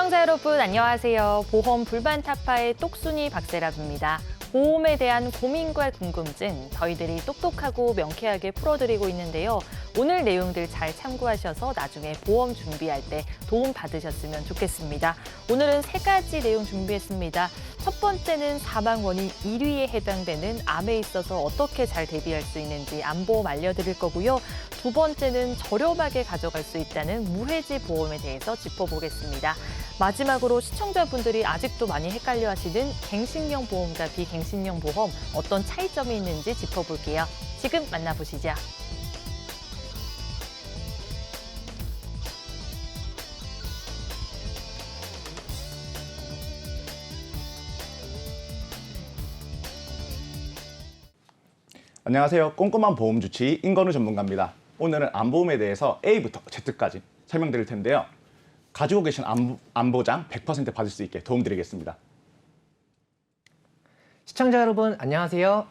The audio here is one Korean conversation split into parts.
시청자 여러분 안녕하세요. 보험 불만 타파의 똑순이 박세라입니다. 보험에 대한 고민과 궁금증 저희들이 똑똑하고 명쾌하게 풀어드리고 있는데요. 오늘 내용들 잘 참고하셔서 나중에 보험 준비할 때 도움 받으셨으면 좋겠습니다. 오늘은 3가지 내용 준비했습니다. 첫 번째는 사망원인 1위에 해당되는 암에 있어서 어떻게 잘 대비할 수 있는지 암보험 알려드릴 거고요. 두 번째는 저렴하게 가져갈 수 있다는 무해지 보험에 대해서 짚어보겠습니다. 마지막으로 시청자분들이 아직도 많이 헷갈려하시는 갱신형 보험과 비갱신형 보험 어떤 차이점이 있는지 짚어볼게요. 지금 만나보시죠. 안녕하세요. 꼼꼼한 보험 주치 임건우 전문가입니다. 오늘은 암보험에 대해서 A부터 Z까지 설명드릴 텐데요. 가지고 계신 암보장 100% 받을 수 있게 도움드리겠습니다. 시청자 여러분 안녕하세요.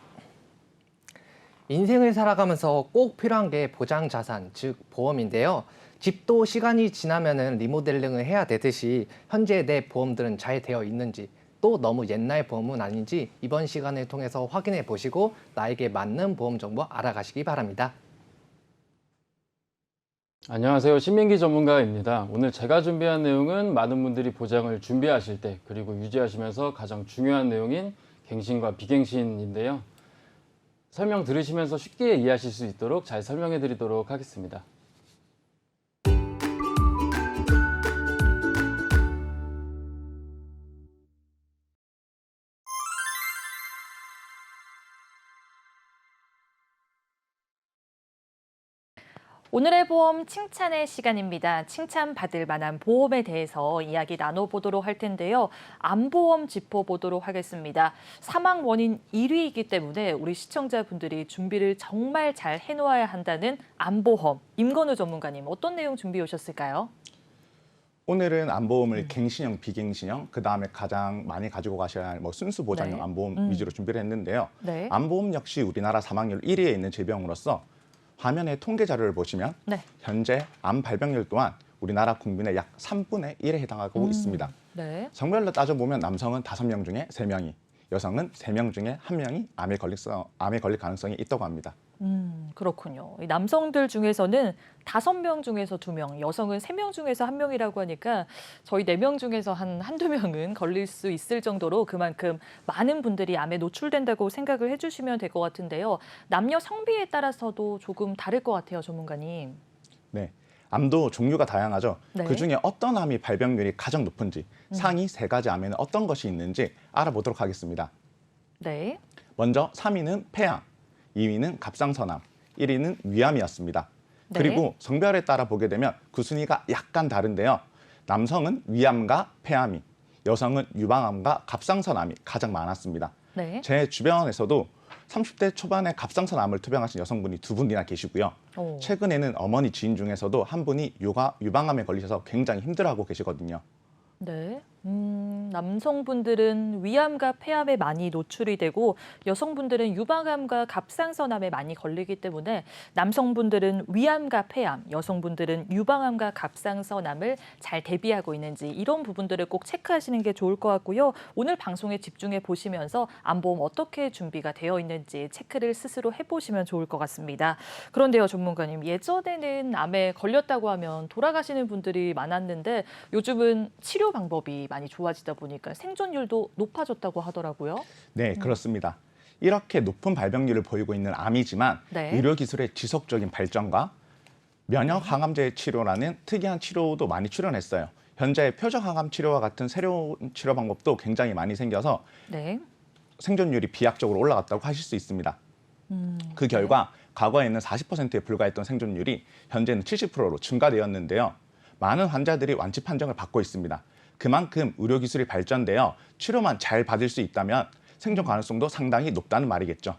인생을 살아가면서 꼭 필요한 게 보장 자산, 즉 보험인데요. 집도 시간이 지나면은 리모델링을 해야 되듯이 현재 내 보험들은 잘 되어 있는지, 또 너무 옛날 보험은 아닌지 이번 시간을 통해서 확인해 보시고 나에게 맞는 보험 정보 알아가시기 바랍니다. 안녕하세요. 신민기 전문가입니다. 오늘 제가 준비한 내용은 많은 분들이 보장을 준비하실 때 그리고 유지하시면서 가장 중요한 내용인 갱신과 비갱신인데요. 설명 들으시면서 쉽게 이해하실 수 있도록 잘 설명해 드리도록 하겠습니다. 오늘의 보험 칭찬의 시간입니다. 칭찬받을 만한 보험에 대해서 이야기 나눠보도록 할 텐데요. 암보험 짚어보도록 하겠습니다. 사망 원인 1위이기 때문에 우리 시청자분들이 준비를 정말 잘 해놓아야 한다는 암보험. 임건우 전문가님 어떤 내용 준비해 오셨을까요? 오늘은 암보험을 갱신형, 비갱신형, 그 다음에 가장 많이 가지고 가셔야 할 순수 보장형 네. 암보험 위주로 준비를 했는데요. 네. 암보험 역시 우리나라 사망률 1위에 있는 질병으로서 화면의 통계 자료를 보시면 네. 현재 암 발병률 또한 우리나라 국민의 약 3분의 1에 해당하고 있습니다. 네. 성별로 따져보면 남성은 5명 중에 3명이, 여성은 3명 중에 1명이 암에 걸릴 가능성이 있다고 합니다. 그렇군요. 이 남성들 중에서는 5명 중에서 2명, 여성은 3명 중에서 1명이라고 하니까 저희 4명 중에서 한두 명은 걸릴 수 있을 정도로 그만큼 많은 분들이 암에 노출된다고 생각을 해주시면 될 것 같은데요. 남녀 성비에 따라서도 조금 다를 것 같아요, 전문가님. 네, 암도 종류가 다양하죠. 네. 그중에 어떤 암이 발병률이 가장 높은지, 상위 3가지 암에는 어떤 것이 있는지 알아보도록 하겠습니다. 네. 먼저 3위는 폐암, 2위는 갑상선암, 1위는 위암이었습니다. 네. 그리고 성별에 따라 보게 되면 그 순위가 약간 다른데요. 남성은 위암과 폐암이, 여성은 유방암과 갑상선암이 가장 많았습니다. 네. 제 주변에서도 30대 초반에 갑상선암을 투병하신 여성분이 2분이나 계시고요. 오. 최근에는 어머니 지인 중에서도 한 분이 유방암에 걸리셔서 굉장히 힘들어하고 계시거든요. 네. 남성분들은 위암과 폐암에 많이 노출이 되고 여성분들은 유방암과 갑상선암에 많이 걸리기 때문에 남성분들은 위암과 폐암, 여성분들은 유방암과 갑상선암을 잘 대비하고 있는지 이런 부분들을 꼭 체크하시는 게 좋을 것 같고요. 오늘 방송에 집중해 보시면서 암보험 어떻게 준비가 되어 있는지 체크를 스스로 해보시면 좋을 것 같습니다. 그런데요, 전문가님, 예전에는 암에 걸렸다고 하면 돌아가시는 분들이 많았는데 요즘은 치료 방법이 많이 좋아지다 보니까 생존율도 높아졌다고 하더라고요. 네, 그렇습니다. 이렇게 높은 발병률을 보이고 있는 암이지만 네. 의료기술의 지속적인 발전과 면역 항암제 치료라는 특이한 치료도 많이 출현했어요. 현재 표적 항암 치료와 같은 새로운 치료 방법도 굉장히 많이 생겨서 네. 생존율이 비약적으로 올라갔다고 하실 수 있습니다. 그 결과 과거에는 40%에 불과했던 생존율이 현재는 70%로 증가되었는데요. 많은 환자들이 완치 판정을 받고 있습니다. 그만큼 의료기술이 발전되어 치료만 잘 받을 수 있다면 생존 가능성도 상당히 높다는 말이겠죠.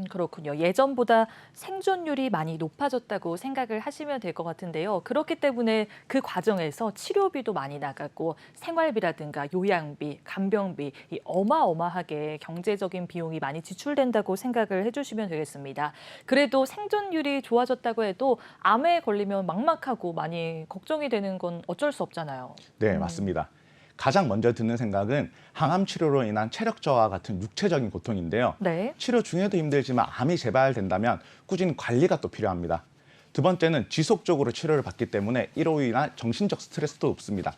그렇군요. 예전보다 생존율이 많이 높아졌다고 생각을 하시면 될 것 같은데요. 그렇기 때문에 그 과정에서 치료비도 많이 나가고 생활비라든가 요양비, 간병비 이 어마어마하게 경제적인 비용이 많이 지출된다고 생각을 해주시면 되겠습니다. 그래도 생존율이 좋아졌다고 해도 암에 걸리면 막막하고 많이 걱정이 되는 건 어쩔 수 없잖아요. 네, 맞습니다. 가장 먼저 드는 생각은 항암 치료로 인한 체력 저하 같은 육체적인 고통인데요. 네. 치료 중에도 힘들지만 암이 재발된다면 꾸준히 관리가 또 필요합니다. 두 번째는 지속적으로 치료를 받기 때문에 이로 인한 정신적 스트레스도 높습니다.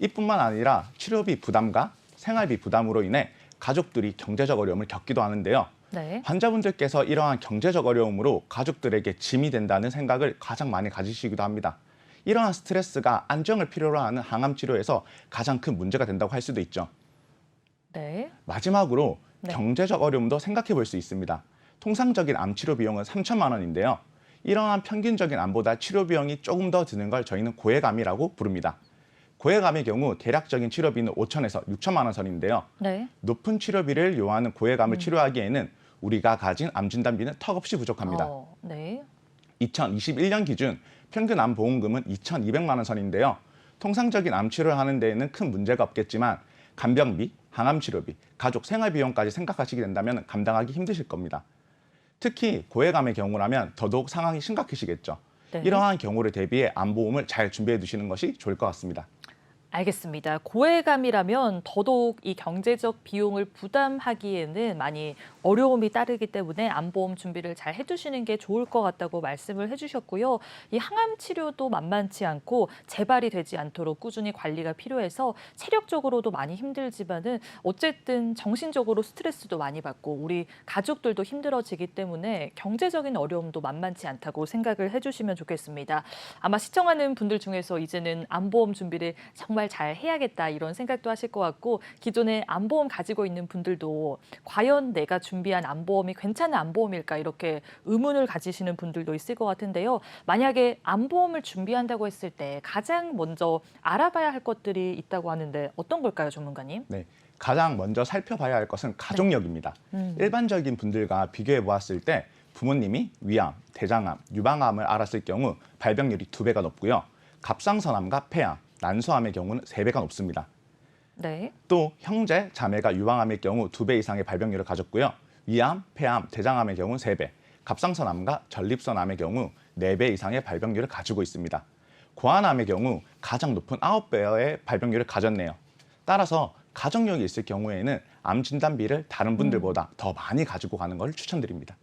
이뿐만 아니라 치료비 부담과 생활비 부담으로 인해 가족들이 경제적 어려움을 겪기도 하는데요. 네. 환자분들께서 이러한 경제적 어려움으로 가족들에게 짐이 된다는 생각을 가장 많이 가지시기도 합니다. 이러한 스트레스가 안정을 필요로 하는 항암 치료에서 가장 큰 문제가 된다고 할 수도 있죠. 네. 마지막으로 네. 경제적 어려움도 생각해 볼 수 있습니다. 통상적인 암 치료 비용은 3천만 원인데요. 이러한 평균적인 암보다 치료 비용이 조금 더 드는 걸 저희는 고액암이라고 부릅니다. 고액암의 경우 대략적인 치료비는 5천에서 6천만 원 선인데요. 네. 높은 치료비를 요하는 고액암을 치료하기에는 우리가 가진 암 진단비는 턱없이 부족합니다. 네. 2021년 기준 평균 암 보험금은 2,200만 원 선인데요. 통상적인 암 치료를 하는 데에는 큰 문제가 없겠지만 간병비, 항암 치료비, 가족 생활 비용까지 생각하시게 된다면 감당하기 힘드실 겁니다. 특히 고액암의 경우라면 더더욱 상황이 심각해지겠죠. 네. 이러한 경우를 대비해 암 보험을 잘 준비해 두시는 것이 좋을 것 같습니다. 알겠습니다. 고액암이라면 더더욱 이 경제적 비용을 부담하기에는 많이 어려움이 따르기 때문에 암보험 준비를 잘 해두시는 게 좋을 것 같다고 말씀을 해주셨고요. 이 항암 치료도 만만치 않고 재발이 되지 않도록 꾸준히 관리가 필요해서 체력적으로도 많이 힘들지만은 어쨌든 정신적으로 스트레스도 많이 받고 우리 가족들도 힘들어지기 때문에 경제적인 어려움도 만만치 않다고 생각을 해주시면 좋겠습니다. 아마 시청하는 분들 중에서 이제는 암보험 준비를 정말 잘 해야겠다 이런 생각도 하실 것 같고 기존에 암보험 가지고 있는 분들도 과연 내가 준비한 암보험이 괜찮은 암보험일까 이렇게 의문을 가지시는 분들도 있을 것 같은데요. 만약에 암보험을 준비한다고 했을 때 가장 먼저 알아봐야 할 것들이 있다고 하는데 어떤 걸까요, 전문가님? 네, 가장 먼저 살펴봐야 할 것은 가족력입니다. 일반적인 분들과 비교해 보았을 때 부모님이 위암, 대장암, 유방암을 앓았을 경우 발병률이 2배가 높고요. 갑상선암과 폐암, 난소암의 경우는 3배가 높습니다. 네. 또 형제, 자매가 유방암의 경우 2배 이상의 발병률을 가졌고요. 위암, 폐암, 대장암의 경우는 3배, 갑상선암과 전립선암의 경우 4배 이상의 발병률을 가지고 있습니다. 고환암의 경우 가장 높은 9배의 발병률을 가졌네요. 따라서 가족력이 있을 경우에는 암 진단비를 다른 분들보다 더 많이 가지고 가는 걸 추천드립니다.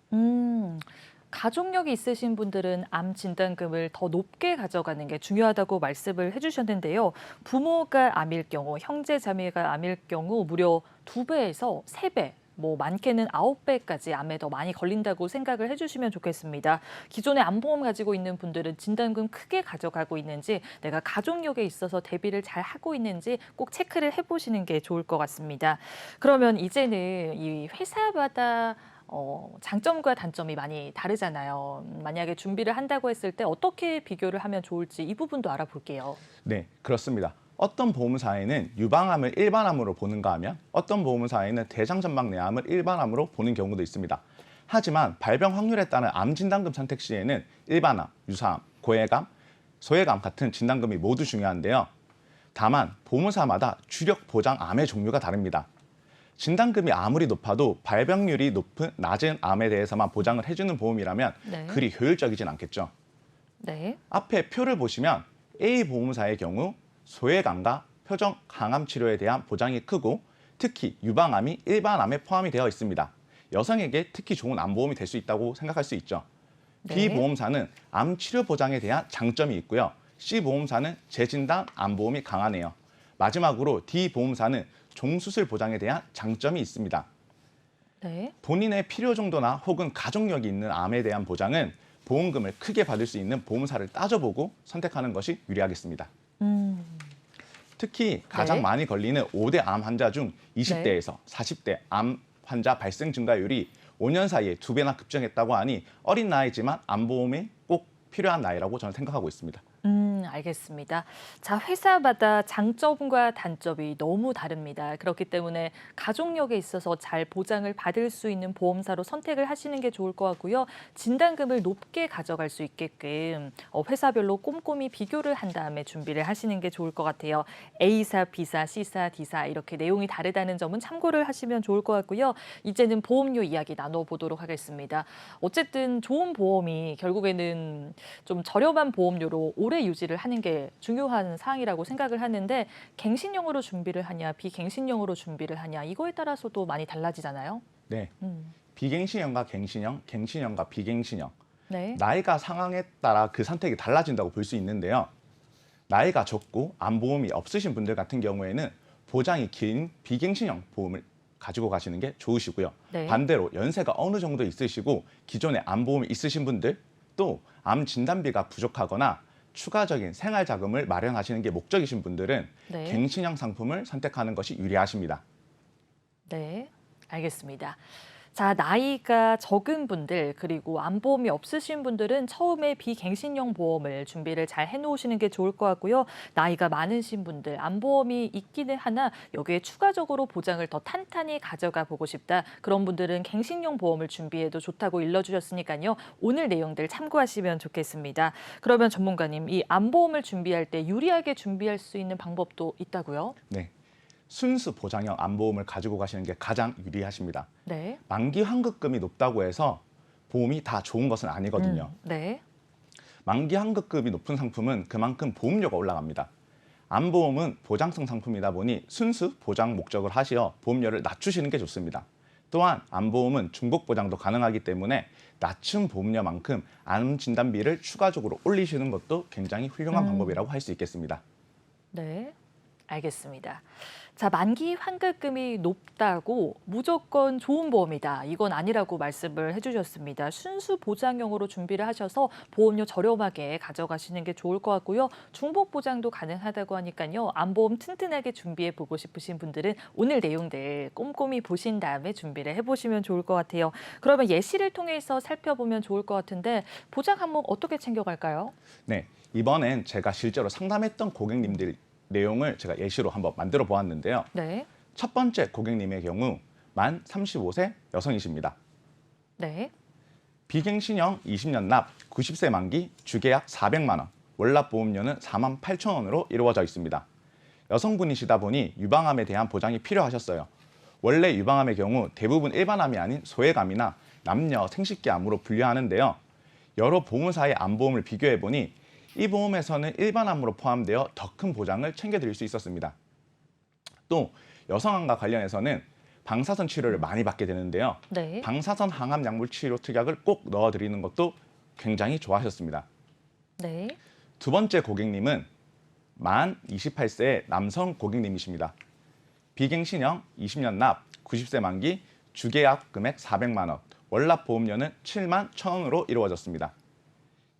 가족력이 있으신 분들은 암 진단금을 더 높게 가져가는 게 중요하다고 말씀을 해주셨는데요. 부모가 암일 경우, 형제 자매가 암일 경우 무려 2배에서 3배, 뭐 많게는 9배까지 암에 더 많이 걸린다고 생각을 해주시면 좋겠습니다. 기존에 암보험 가지고 있는 분들은 진단금 크게 가져가고 있는지 내가 가족력에 있어서 대비를 잘 하고 있는지 꼭 체크를 해보시는 게 좋을 것 같습니다. 그러면 이제는 이 회사마다 장점과 단점이 많이 다르잖아요. 만약에 준비를 한다고 했을 때 어떻게 비교를 하면 좋을지 이 부분도 알아볼게요. 네, 그렇습니다. 어떤 보험사에는 유방암을 일반암으로 보는가 하면 어떤 보험사에는 대장전막내암을 일반암으로 보는 경우도 있습니다. 하지만 발병 확률에 따른 암 진단금 선택 시에는 일반암, 유사암, 고액암, 소액암 같은 진단금이 모두 중요한데요. 다만 보험사마다 주력 보장 암의 종류가 다릅니다. 진단금이 아무리 높아도 발병률이 낮은 암에 대해서만 보장을 해주는 보험이라면 네. 그리 효율적이진 않겠죠. 네. 앞에 표를 보시면 A 보험사의 경우 소액암과 표적 항암 치료에 대한 보장이 크고 특히 유방암이 일반암에 포함이 되어 있습니다. 여성에게 특히 좋은 암보험이 될 수 있다고 생각할 수 있죠. 네. B 보험사는 암 치료 보장에 대한 장점이 있고요. C 보험사는 재진단 암보험이 강하네요. 마지막으로 D 보험사는 종수술 보장에 대한 장점이 있습니다. 네. 본인의 필요 정도나 혹은 가족력이 있는 암에 대한 보장은 보험금을 크게 받을 수 있는 보험사를 따져보고 선택하는 것이 유리하겠습니다. 특히 가장 네. 많이 걸리는 5대 암 환자 중 20대에서 40대 암 환자 발생 증가율이 5년 사이에 2배나 급증했다고 하니 어린 나이지만 암보험이 꼭 필요한 나이라고 저는 생각하고 있습니다. 알겠습니다. 자, 회사마다 장점과 단점이 너무 다릅니다. 그렇기 때문에 가족력에 있어서 잘 보장을 받을 수 있는 보험사로 선택을 하시는 게 좋을 것 같고요. 진단금을 높게 가져갈 수 있게끔 회사별로 꼼꼼히 비교를 한 다음에 준비를 하시는 게 좋을 것 같아요. A사, B사, C사, D사 이렇게 내용이 다르다는 점은 참고를 하시면 좋을 것 같고요. 이제는 보험료 이야기 나눠보도록 하겠습니다. 어쨌든 좋은 보험이 결국에는 좀 저렴한 보험료로 오래 유지를 하는 게 중요한 사항이라고 생각을 하는데 갱신형으로 준비를 하냐 비갱신형으로 준비를 하냐 이거에 따라서도 많이 달라지잖아요. 네, 음. 비갱신형과 갱신형, 갱신형과 비갱신형. 네. 나이가 상황에 따라 그 선택이 달라진다고 볼 수 있는데요. 나이가 적고 암보험이 없으신 분들 같은 경우에는 보장이 긴 비갱신형 보험을 가지고 가시는 게 좋으시고요. 네. 반대로 연세가 어느 정도 있으시고 기존에 암보험이 있으신 분들 또 암 진단비가 부족하거나 추가적인 생활 자금을 마련하시는 게 목적이신 분들은 네. 갱신형 상품을 선택하는 것이 유리하십니다. 네, 알겠습니다. 자, 나이가 적은 분들 그리고 암보험이 없으신 분들은 처음에 비갱신형 보험을 준비를 잘 해놓으시는 게 좋을 것 같고요. 나이가 많으신 분들 암보험이 있기는 하나 여기에 추가적으로 보장을 더 탄탄히 가져가 보고 싶다. 그런 분들은 갱신형 보험을 준비해도 좋다고 일러주셨으니까요. 오늘 내용들 참고하시면 좋겠습니다. 그러면 전문가님, 이 암보험을 준비할 때 유리하게 준비할 수 있는 방법도 있다고요? 네, 순수 보장형 암보험을 가지고 가시는 게 가장 유리하십니다. 네. 만기 환급금이 높다고 해서 보험이 다 좋은 것은 아니거든요. 네. 만기 환급금이 높은 상품은 그만큼 보험료가 올라갑니다. 암보험은 보장성 상품이다 보니 순수 보장 목적을 하시어 보험료를 낮추시는 게 좋습니다. 또한 암보험은 중복 보장도 가능하기 때문에 낮춘 보험료만큼 암 진단비를 추가적으로 올리시는 것도 굉장히 훌륭한 방법이라고 할 수 있겠습니다. 네, 알겠습니다. 자, 만기 환급금이 높다고 무조건 좋은 보험이다. 이건 아니라고 말씀을 해주셨습니다. 순수 보장형으로 준비를 하셔서 보험료 저렴하게 가져가시는 게 좋을 것 같고요. 중복 보장도 가능하다고 하니까요. 암보험 튼튼하게 준비해 보고 싶으신 분들은 오늘 내용들 꼼꼼히 보신 다음에 준비를 해보시면 좋을 것 같아요. 그러면 예시를 통해서 살펴보면 좋을 것 같은데 보장 항목 어떻게 챙겨갈까요? 네, 이번엔 제가 실제로 상담했던 고객님들 내용을 제가 예시로 한번 만들어 보았는데요. 네. 첫 번째 고객님의 경우 만 35세 여성이십니다. 네. 비갱신형 20년 납 90세 만기 주계약 400만 원, 월납 보험료는 4만 8천 원으로 이루어져 있습니다. 여성분이시다 보니 유방암에 대한 보장이 필요하셨어요. 원래 유방암의 경우 대부분 일반암이 아닌 소외암이나 남녀 생식기암으로 분류하는데요. 여러 보험사의 암보험을 비교해 보니 이 보험에서는 일반암으로 포함되어 더 큰 보장을 챙겨드릴 수 있었습니다. 또 여성암과 관련해서는 방사선 치료를 많이 받게 되는데요. 네. 방사선 항암 약물 치료 특약을 꼭 넣어드리는 것도 굉장히 좋아하셨습니다. 네. 두 번째 고객님은 만 28세의 남성 고객님이십니다. 비갱신형 20년 납 90세 만기 주계약 금액 400만 원, 월납 보험료는 7만 1천 원으로 이루어졌습니다.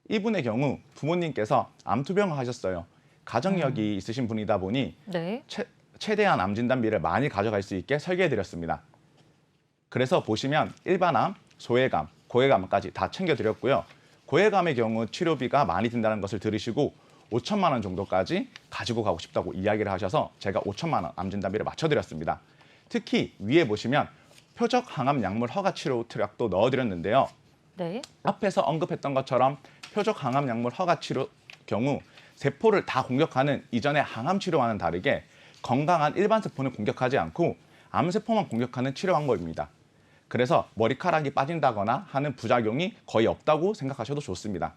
이분의 경우 부모님께서 암투병을 하셨어요. 가정력이 있으신 분이다 보니 네. 최대한 암 진단비를 많이 가져갈 수 있게 설계해드렸습니다. 그래서 보시면 일반암, 소외감, 고해감까지 다 챙겨드렸고요. 고해감의 경우 치료비가 많이 든다는 것을 들으시고 5천만 원 정도까지 가지고 가고 싶다고 이야기를 하셔서 제가 5천만 원 암 진단비를 맞춰드렸습니다. 특히 위에 보시면 표적 항암 약물 허가 치료 특약도 넣어드렸는데요. 네. 앞에서 언급했던 것처럼 표적 항암 약물 허가 치료 경우 세포를 다 공격하는 이전의 항암 치료와는 다르게 건강한 일반 세포는 공격하지 않고 암세포만 공격하는 치료 방법입니다. 그래서 머리카락이 빠진다거나 하는 부작용이 거의 없다고 생각하셔도 좋습니다.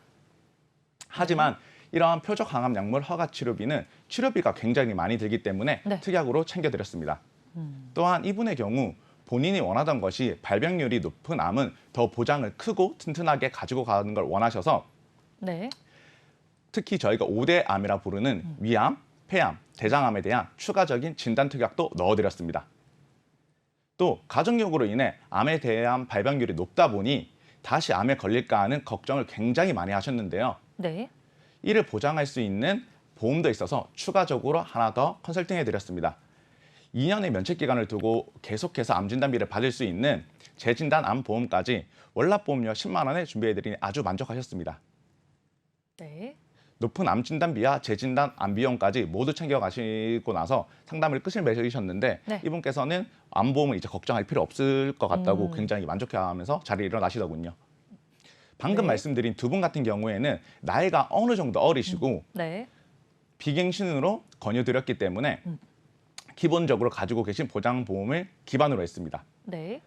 하지만 이러한 표적 항암 약물 허가 치료비는 치료비가 굉장히 많이 들기 때문에 네. 특약으로 챙겨드렸습니다. 또한 이분의 경우 본인이 원하던 것이 발병률이 높은 암은 더 보장을 크고 튼튼하게 가지고 가는 걸 원하셔서 네. 특히 저희가 5대 암이라 부르는 위암, 폐암, 대장암에 대한 추가적인 진단 특약도 넣어드렸습니다. 또 가족력으로 인해 암에 대한 발병률이 높다 보니 다시 암에 걸릴까 하는 걱정을 굉장히 많이 하셨는데요. 네. 이를 보장할 수 있는 보험도 있어서 추가적으로 하나 더 컨설팅해드렸습니다. 2년의 면책 기간을 두고 계속해서 암 진단비를 받을 수 있는 재진단 암 보험까지 월납 보험료 10만 원에 준비해드리니 아주 만족하셨습니다. 네. 높은 암 진단비와 재진단 암 비용까지 모두 챙겨가시고 나서 상담을 끝을 맺으셨는데 네. 이분께서는 암보험을 이제 걱정할 필요 없을 것 같다고 굉장히 만족해하면서 자리에 일어나시더군요. 방금 네. 말씀드린 두 분 같은 경우에는 나이가 어느 정도 어리시고 네. 비갱신으로 권유드렸기 때문에 기본적으로 가지고 계신 보장보험을 기반으로 했습니다. 네.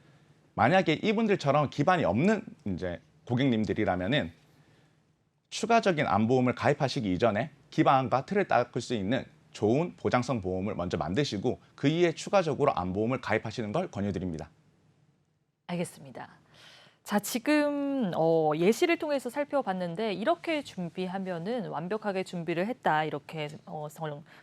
만약에 이분들처럼 기반이 없는 이제 고객님들이라면은 추가적인 암보험을 가입하시기 이전에 기반과 틀을 닦을 수 있는 좋은 보장성 보험을 먼저 만드시고 그 이후에 추가적으로 암보험을 가입하시는 걸 권유드립니다. 알겠습니다. 자, 지금 예시를 통해서 살펴봤는데 이렇게 준비하면은 완벽하게 준비를 했다 이렇게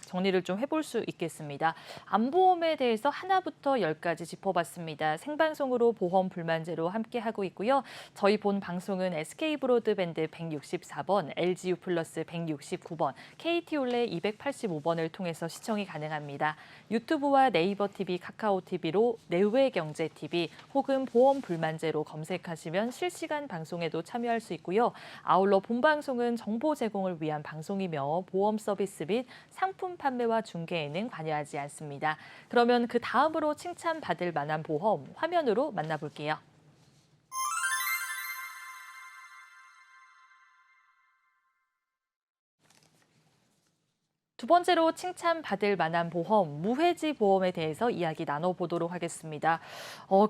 정리를 좀 해볼 수 있겠습니다. 암보험에 대해서 하나부터 10까지 짚어봤습니다. 생방송으로 보험 불만제로 함께하고 있고요. 저희 본 방송은 SK브로드밴드 164번, LGU 플러스 169번, KT올레 285번을 통해서 시청이 가능합니다. 유튜브와 네이버 TV, 카카오 TV로 내외경제TV 혹은 보험 불만제로 검색하시면 실시간 방송에도 참여할 수 있고요. 아울러 본 방송은 정보 제공을 위한 방송이며 보험 서비스 및 상품 판매와 중개에는 관여하지 않습니다. 그러면 그 다음으로 칭찬받을 만한 보험 화면으로 만나볼게요. 두 번째로 칭찬받을 만한 보험, 무해지 보험에 대해서 이야기 나눠보도록 하겠습니다.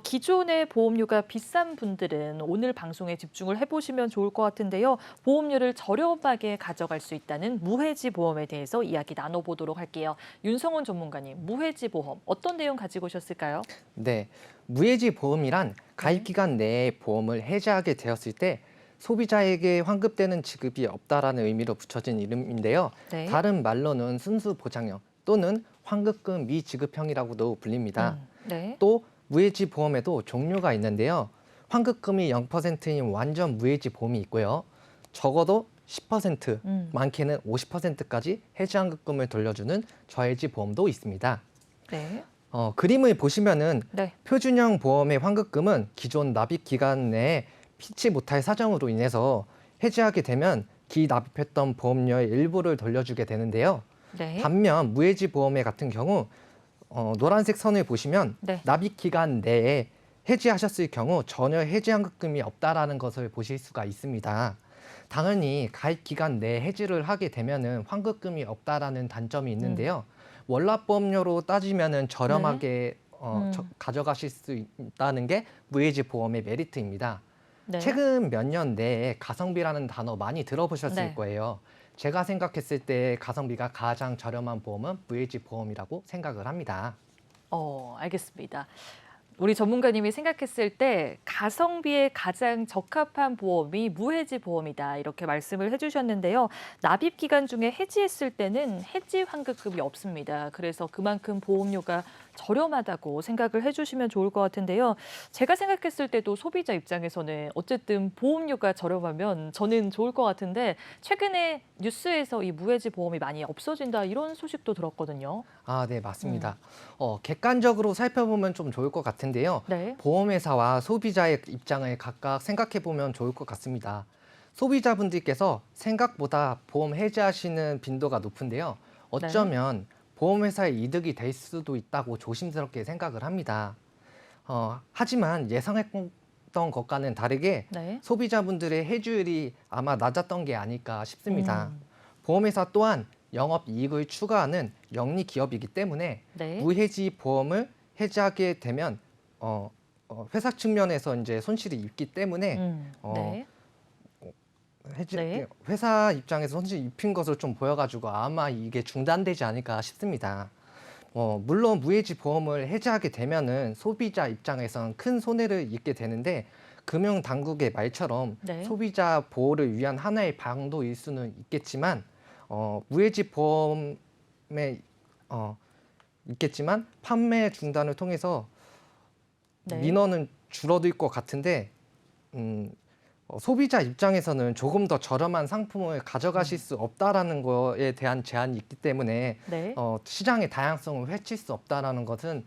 기존의 보험료가 비싼 분들은 오늘 방송에 집중을 해보시면 좋을 것 같은데요. 보험료를 저렴하게 가져갈 수 있다는 무해지 보험에 대해서 이야기 나눠보도록 할게요. 윤성훈 전문가님, 무해지 보험 어떤 내용 가지고 오셨을까요? 네, 무해지 보험이란 가입 기간 내에 보험을 해지하게 되었을 때 소비자에게 환급되는 지급이 없다라는 의미로 붙여진 이름인데요. 네. 다른 말로는 순수 보장형 또는 환급금 미지급형이라고도 불립니다. 네. 또 무해지 보험에도 종류가 있는데요. 환급금이 0%인 완전 무해지 보험이 있고요. 적어도 10%, 많게는 50%까지 해지 환급금을 돌려주는 저해지 보험도 있습니다. 네. 그림을 보시면은 네. 표준형 보험의 환급금은 기존 납입 기간 내에 피치 못할 사정으로 인해서 해지하게 되면 기납입했던 보험료의 일부를 돌려주게 되는데요. 네. 반면 무해지 보험의 같은 경우 노란색 선을 보시면 네. 납입 기간 내에 해지하셨을 경우 전혀 해지 환급금이 없다라는 것을 보실 수가 있습니다. 당연히 가입 기간 내에 해지를 하게 되면은 환급금이 없다라는 단점이 있는데요. 월납보험료로 따지면은 저렴하게 가져가실 수 있다는 게 무해지 보험의 메리트입니다. 네. 최근 몇 년 내에 가성비라는 단어 많이 들어보셨을 네. 거예요. 제가 생각했을 때 가성비가 가장 저렴한 보험은 무해지 보험이라고 생각을 합니다. 알겠습니다. 우리 전문가님이 생각했을 때 가성비에 가장 적합한 보험이 무해지 보험이다 이렇게 말씀을 해주셨는데요. 납입 기간 중에 해지했을 때는 해지 환급금이 없습니다. 그래서 그만큼 보험료가 저렴하다고 생각을 해주시면 좋을 것 같은데요. 제가 생각했을 때도 소비자 입장에서는 어쨌든 보험료가 저렴하면 저는 좋을 것 같은데 최근에 뉴스에서 이 무해지 보험이 많이 없어진다 이런 소식도 들었거든요. 아, 네, 맞습니다. 객관적으로 살펴보면 좀 좋을 것 같은데요. 네. 보험회사와 소비자의 입장을 각각 생각해 보면 좋을 것 같습니다. 소비자분들께서 생각보다 보험 해지하시는 빈도가 높은데요. 어쩌면 보험회사의 이득이 될 수도 있다고 조심스럽게 생각을 합니다. 하지만 예상했던 것과는 다르게 네. 소비자분들의 해지율이 아마 낮았던 게 아닐까 싶습니다. 보험회사 또한 영업이익을 추가하는 영리 기업이기 때문에 네. 무해지 보험을 해지하게 되면 회사 측면에서 이제 손실이 있기 때문에 네. 네. 회사 입장에서 손실 입힌 것을 좀 보여가지고 아마 이게 중단되지 않을까 싶습니다. 물론 무해지 보험을 해지하게 되면은 소비자 입장에선 큰 손해를 입게 되는데 금융 당국의 말처럼 네. 소비자 보호를 위한 하나의 방도일 수는 있겠지만 무해지 보험에 있겠지만 판매 중단을 통해서 네. 민원은 줄어들 것 같은데 소비자 입장에서는 조금 더 저렴한 상품을 가져가실 수 없다라는 거에 대한 제한이 있기 때문에 네. 시장의 다양성을 해칠 수 없다라는 것은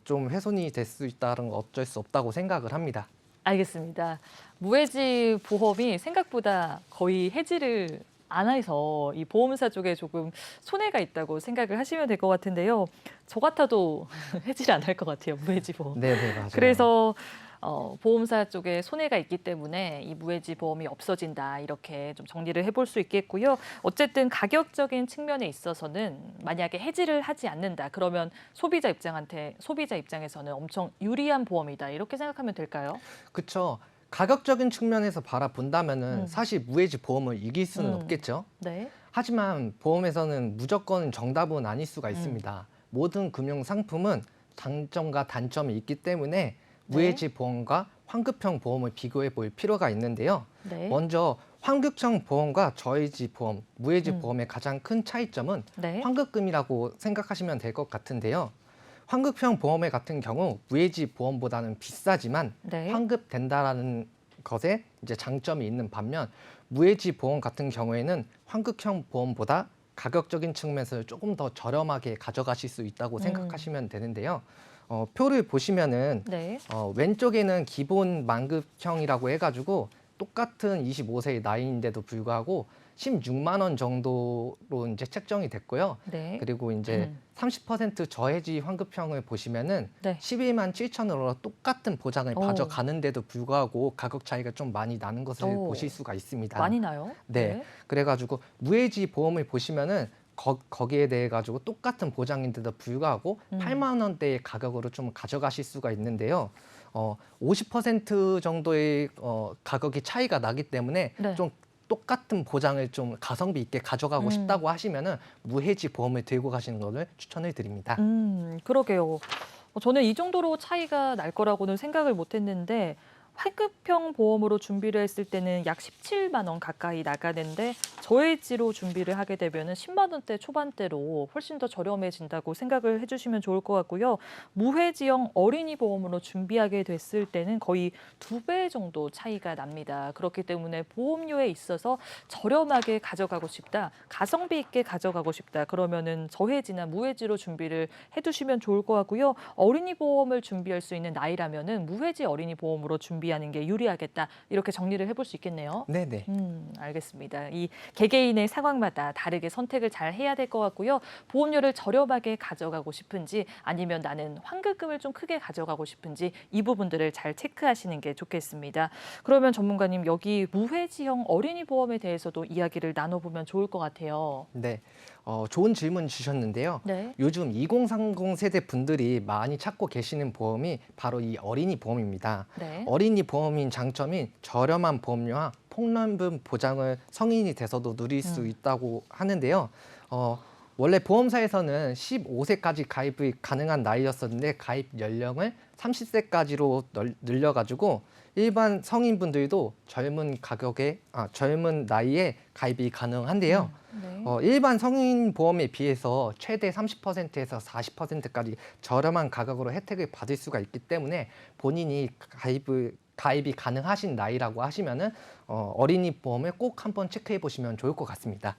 좀 훼손이 될 수 있다는 건 어쩔 수 없다고 생각을 합니다. 알겠습니다. 무해지 보험이 생각보다 거의 해지를 안 해서 이 보험사 쪽에 조금 손해가 있다고 생각을 하시면 될 것 같은데요. 저 같아도 해지를 안 할 것 같아요. 무해지 보험. 네네, 맞아요. 그래서 보험사 쪽에 손해가 있기 때문에 이 무해지 보험이 없어진다 이렇게 좀 정리를 해볼 수 있겠고요. 어쨌든 가격적인 측면에 있어서는 만약에 해지를 하지 않는다 그러면 소비자 입장에서는 엄청 유리한 보험이다 이렇게 생각하면 될까요? 그렇죠. 가격적인 측면에서 바라본다면은 음. 사실 무해지 보험을 이길 수는 없겠죠. 네. 하지만 보험에서는 무조건 정답은 아닐 수가 음. 있습니다. 모든 금융 상품은 장점과 단점이 있기 때문에 무해지 보험과 환급형 보험을 비교해 볼 필요가 있는데요. 네. 먼저 환급형 보험과 저해지 보험, 무해지 음. 보험의 가장 큰 차이점은 네. 환급금이라고 생각하시면 될 것 같은데요. 환급형 보험 같은 경우 무해지 보험보다는 비싸지만 네. 환급된다라는 것에 이제 장점이 있는 반면 무해지 보험 같은 경우에는 환급형 보험보다 가격적인 측면에서 조금 더 저렴하게 가져가실 수 있다고 생각하시면 되는데요. 표를 보시면은 네. 왼쪽에는 기본 만급형이라고 해가지고 똑같은 25세의 나이인데도 불구하고 16만 원 정도로 이제 책정이 됐고요. 네. 그리고 이제 30% 저해지 환급형을 보시면은 네. 12만 7천원으로 똑같은 보장을 오. 가져가는데도 불구하고 가격 차이가 좀 많이 나는 것을 오. 보실 수가 있습니다. 많이 나요? 네. 그래가지고 무해지 보험을 보시면은 거기에 대해 가지고 똑같은 보장인데도 불구하고 8만 원대의 가격으로 좀 가져가실 수가 있는데요. 50% 정도의 가격이 차이가 나기 때문에 네. 좀 똑같은 보장을 좀 가성비 있게 가져가고 싶다고 하시면은 무해지 보험을 들고 가시는 것을 추천을 드립니다. 그러게요. 저는 이 정도로 차이가 날 거라고는 생각을 못 했는데 환급형 보험으로 준비를 했을 때는 약 17만 원 가까이 나가는데 저해지로 준비를 하게 되면은 10만 원대 초반대로 훨씬 더 저렴해진다고 생각을 해주시면 좋을 것 같고요. 무해지형 어린이 보험으로 준비하게 됐을 때는 거의 2배 정도 차이가 납니다. 그렇기 때문에 보험료에 있어서 저렴하게 가져가고 싶다, 가성비 있게 가져가고 싶다 그러면은 저해지나 무해지로 준비를 해두시면 좋을 것 같고요. 어린이 보험을 준비할 수 있는 나이라면은 무해지 어린이 보험으로 준비하는 게 유리하겠다 이렇게 정리를 해볼 수 있겠네요. 네네. 알겠습니다. 이 개개인의 상황마다 다르게 선택을 잘 해야 될 것 같고요. 보험료를 저렴하게 가져가고 싶은지 아니면 나는 환급금을 좀 크게 가져가고 싶은지 이 부분들을 잘 체크하시는 게 좋겠습니다. 그러면 전문가님 여기 무해지형 어린이 보험에 대해서도 이야기를 나눠보면 좋을 것 같아요. 네. 좋은 질문 주셨는데요. 네. 요즘 2030 세대 분들이 많이 찾고 계시는 보험이 바로 이 어린이 보험입니다. 네. 어린이 보험인 장점이 저렴한 보험료와 폭넓은 보장을 성인이 돼서도 누릴 수 있다고 하는데요. 원래 보험사에서는 15세까지 가입이 가능한 나이였었는데 가입 연령을 30세까지로 늘려가지고 일반 성인분들도 젊은 나이에 가입이 가능한데요. 네. 일반 성인 보험에 비해서 최대 30%에서 40%까지 저렴한 가격으로 혜택을 받을 수가 있기 때문에 본인이 가입이 가능하신 나이라고 하시면은 어린이 보험을 꼭 한번 체크해 보시면 좋을 것 같습니다.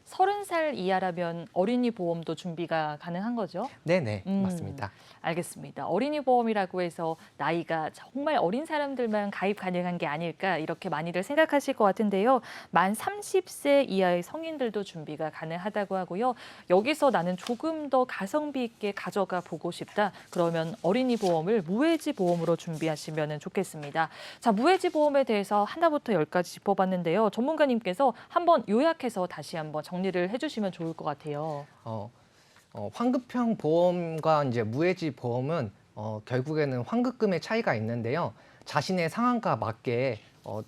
30살 이하라면 어린이 보험도 준비가 가능한 거죠? 네네, 맞습니다. 알겠습니다. 어린이 보험이라고 해서 나이가 정말 어린 사람들만 가입 가능한 게 아닐까 이렇게 많이들 생각하실 것 같은데요. 만 30세 이하의 성인들도 준비가 가능하다고 하고요. 여기서 나는 조금 더 가성비 있게 가져가 보고 싶다. 그러면 어린이 보험을 무해지 보험으로 준비하시면 좋겠습니다. 자, 무해지 보험에 대해서 하나부터 열까지 짚어봤는데요. 전문가님께서 한번 요약해서 다시 한번 정리를 해주시면 좋을 것 같아요. 환급형 보험과 이제 무해지 보험은 결국에는 환급금의 차이가 있는데요. 자신의 상황과 맞게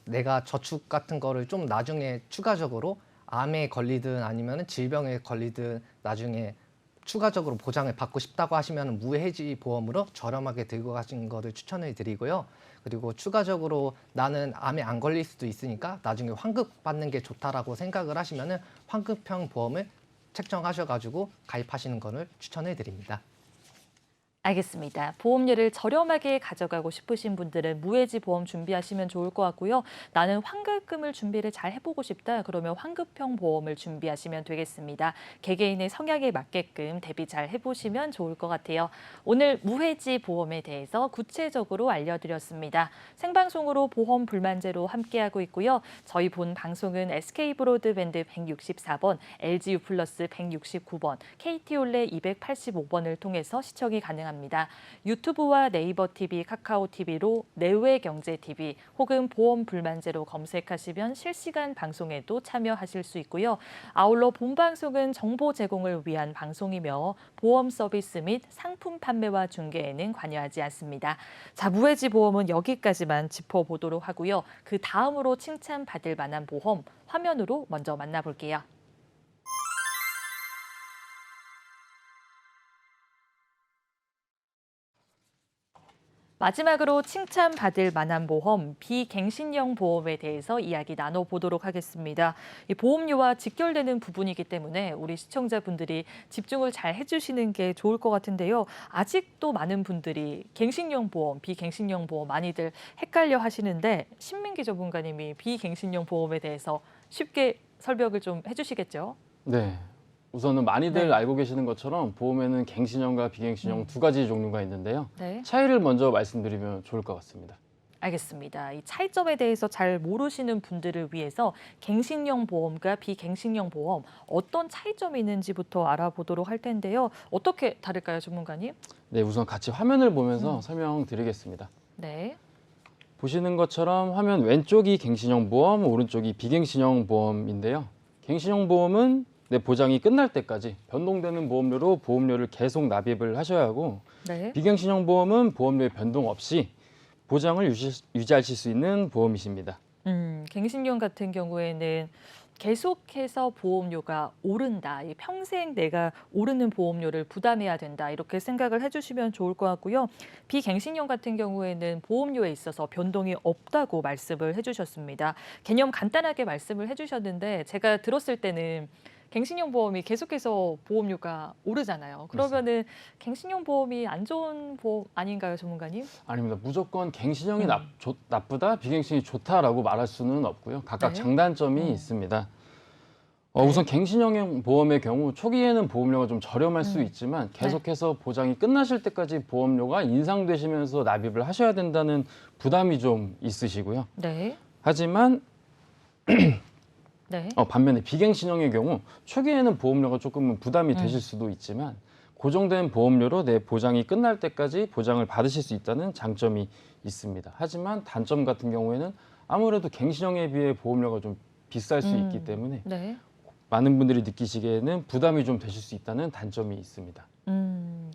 내가 저축 같은 거를 좀 나중에 추가적으로 암에 걸리든 아니면 질병에 걸리든 나중에 추가적으로 보장을 받고 싶다고 하시면 무해지 보험으로 저렴하게 들고 가신 거를 추천을 드리고요. 그리고 추가적으로 나는 암에 안 걸릴 수도 있으니까 나중에 환급 받는 게 좋다라고 생각을 하시면은 환급형 보험을 책정하셔가지고 가입하시는 거를 추천해 드립니다. 알겠습니다. 보험료를 저렴하게 가져가고 싶으신 분들은 무해지 보험 준비하시면 좋을 것 같고요. 나는 환급금을 준비를 잘 해보고 싶다. 그러면 환급형 보험을 준비하시면 되겠습니다. 개개인의 성향에 맞게끔 대비 잘 해보시면 좋을 것 같아요. 오늘 무해지 보험에 대해서 구체적으로 알려드렸습니다. 생방송으로 보험 불만제로 함께하고 있고요. 저희 본 방송은 SK브로드밴드 164번, LGU 플러스 169번, KT올레 285번을 통해서 시청이 가능합니다. 유튜브와 네이버 TV, 카카오 TV로 내외경제TV 혹은 보험 불만제로 검색하시면 실시간 방송에도 참여하실 수 있고요. 아울러 본 방송은 정보 제공을 위한 방송이며 보험 서비스 및 상품 판매와 중개에는 관여하지 않습니다. 자, 무해지 보험은 여기까지만 짚어보도록 하고요. 그 다음으로 칭찬받을 만한 보험 화면으로 먼저 만나볼게요. 마지막으로 칭찬받을 만한 보험, 비갱신형 보험에 대해서 이야기 나눠보도록 하겠습니다. 이 보험료와 직결되는 부분이기 때문에 우리 시청자분들이 집중을 잘 해주시는 게 좋을 것 같은데요. 아직도 많은 분들이 갱신형 보험, 비갱신형 보험 많이들 헷갈려 하시는데 신민기 전문가님이 비갱신형 보험에 대해서 쉽게 설명을 좀 해주시겠죠? 네. 우선은 많이들 네. 알고 계시는 것처럼 보험에는 갱신형과 비갱신형 두 가지 종류가 있는데요. 네. 차이를 먼저 말씀드리면 좋을 것 같습니다. 알겠습니다. 이 차이점에 대해서 잘 모르시는 분들을 위해서 갱신형 보험과 비갱신형 보험 어떤 차이점이 있는지부터 알아보도록 할 텐데요. 어떻게 다를까요, 전문가님? 네, 우선 같이 화면을 보면서 설명드리겠습니다. 네. 보시는 것처럼 화면 왼쪽이 갱신형 보험, 오른쪽이 비갱신형 보험인데요. 갱신형 보험은 내 보장이 끝날 때까지 변동되는 보험료로 보험료를 계속 납입을 하셔야 하고, 네. 비갱신형 보험은 보험료의 변동 없이 보장을 유지하실 수 있는 보험이십니다. 갱신형 같은 경우에는 계속해서 보험료가 오른다. 이 평생 내가 오르는 보험료를 부담해야 된다. 이렇게 생각을 해주시면 좋을 것 같고요. 비갱신형 같은 경우에는 보험료에 있어서 변동이 없다고 말씀을 해주셨습니다. 개념 간단하게 말씀을 해주셨는데 제가 들었을 때는 갱신형 보험이 계속해서 보험료가 오르잖아요. 그러면은 갱신형 보험이 안 좋은 보험 아닌가요, 전문가님? 아닙니다. 무조건 갱신형이 나쁘다, 비갱신형이 좋다라고 말할 수는 없고요. 각각 네. 장단점이 있습니다. 우선 갱신형 보험의 경우 초기에는 보험료가 좀 저렴할 수 있지만 계속해서 보장이 끝나실 때까지 보험료가 인상되시면서 납입을 하셔야 된다는 부담이 좀 있으시고요. 네. 하지만 네. 반면에 비갱신형의 경우 초기에는 보험료가 조금은 부담이 되실 수도 있지만 고정된 보험료로 내 보장이 끝날 때까지 보장을 받으실 수 있다는 장점이 있습니다. 하지만 단점 같은 경우에는 아무래도 갱신형에 비해 보험료가 좀 비쌀 수 있기 때문에 네. 많은 분들이 느끼시기에는 부담이 좀 되실 수 있다는 단점이 있습니다.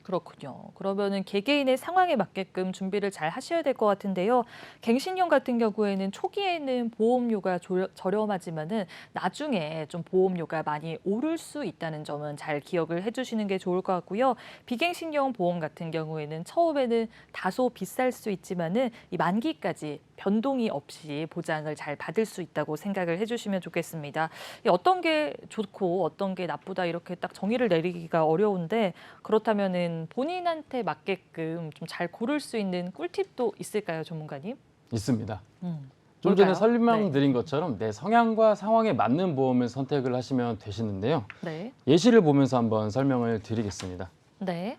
그렇군요. 그러면은 개개인의 상황에 맞게끔 준비를 잘 하셔야 될 것 같은데요. 갱신형 같은 경우에는 초기에는 보험료가 저렴하지만은 나중에 좀 보험료가 많이 오를 수 있다는 점은 잘 기억을 해주시는 게 좋을 것 같고요. 비갱신형 보험 같은 경우에는 처음에는 다소 비쌀 수 있지만은 이 만기까지 변동이 없이 보장을 잘 받을 수 있다고 생각을 해주시면 좋겠습니다. 어떤 게 좋고 어떤 게 나쁘다 이렇게 딱 정의를 내리기가 어려운데 그렇다면은 본인한테 맞게끔 좀 잘 고를 수 있는 꿀팁도 있을까요, 전문가님? 있습니다. 좀 뭘까요? 전에 설명드린 것처럼 내 성향과 상황에 맞는 보험을 선택을 하시면 되시는데요. 네. 예시를 보면서 한번 설명을 드리겠습니다. 네.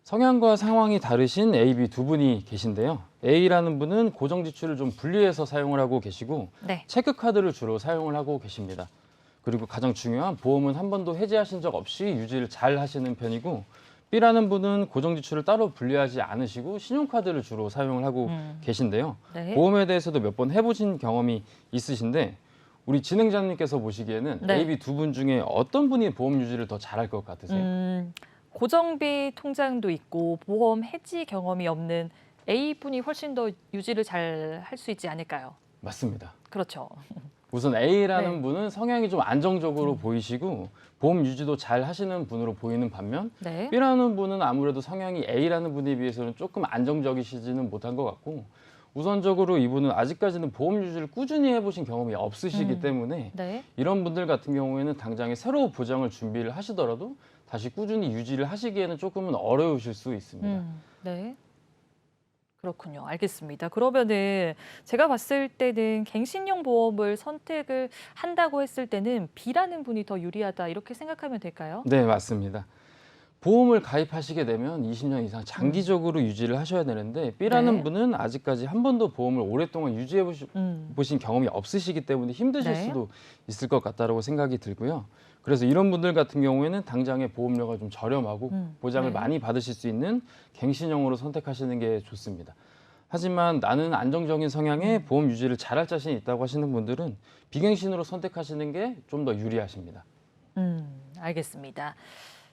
성향과 상황이 다르신 A, B 두 분이 계신데요. A라는 분은 고정 지출을 좀 분리해서 사용을 하고 계시고 네. 체크카드를 주로 사용을 하고 계십니다. 그리고 가장 중요한 보험은 한 번도 해지하신 적 없이 유지를 잘 하시는 편이고 B라는 분은 고정 지출을 따로 분리하지 않으시고 신용카드를 주로 사용을 하고 계신데요. 네. 보험에 대해서도 몇 번 해보신 경험이 있으신데 우리 진행자님께서 보시기에는 네. A, B 두 분 중에 어떤 분이 보험 유지를 더 잘할 것 같으세요? 고정비 통장도 있고 보험 해지 경험이 없는 A분이 훨씬 더 유지를 잘 할 수 있지 않을까요? 맞습니다. 그렇죠. 우선 A라는 네. 분은 성향이 좀 안정적으로 보이시고 보험 유지도 잘 하시는 분으로 보이는 반면 네. B라는 분은 아무래도 성향이 A라는 분에 비해서는 조금 안정적이시지는 못한 것 같고 우선적으로 이분은 아직까지는 보험 유지를 꾸준히 해보신 경험이 없으시기 음. 때문에 네. 이런 분들 같은 경우에는 당장에 새로 보장을 준비를 하시더라도 다시 꾸준히 유지를 하시기에는 조금은 어려우실 수 있습니다. 네. 그렇군요. 알겠습니다. 그러면은 제가 봤을 때는 갱신형 보험을 선택을 한다고 했을 때는 B라는 분이 더 유리하다 이렇게 생각하면 될까요? 네, 맞습니다. 보험을 가입하시게 되면 20년 이상 장기적으로 유지를 하셔야 되는데 B라는 네. 분은 아직까지 한 번도 보험을 오랫동안 유지해 음. 보신 경험이 없으시기 때문에 힘드실 네. 수도 있을 것 같다라고 생각이 들고요. 그래서 이런 분들 같은 경우에는 당장에 보험료가 좀 저렴하고 보장을 네. 많이 받으실 수 있는 갱신형으로 선택하시는 게 좋습니다. 하지만 나는 안정적인 성향의 보험 유지를 잘할 자신이 있다고 하시는 분들은 비갱신으로 선택하시는 게 좀 더 유리하십니다. 알겠습니다.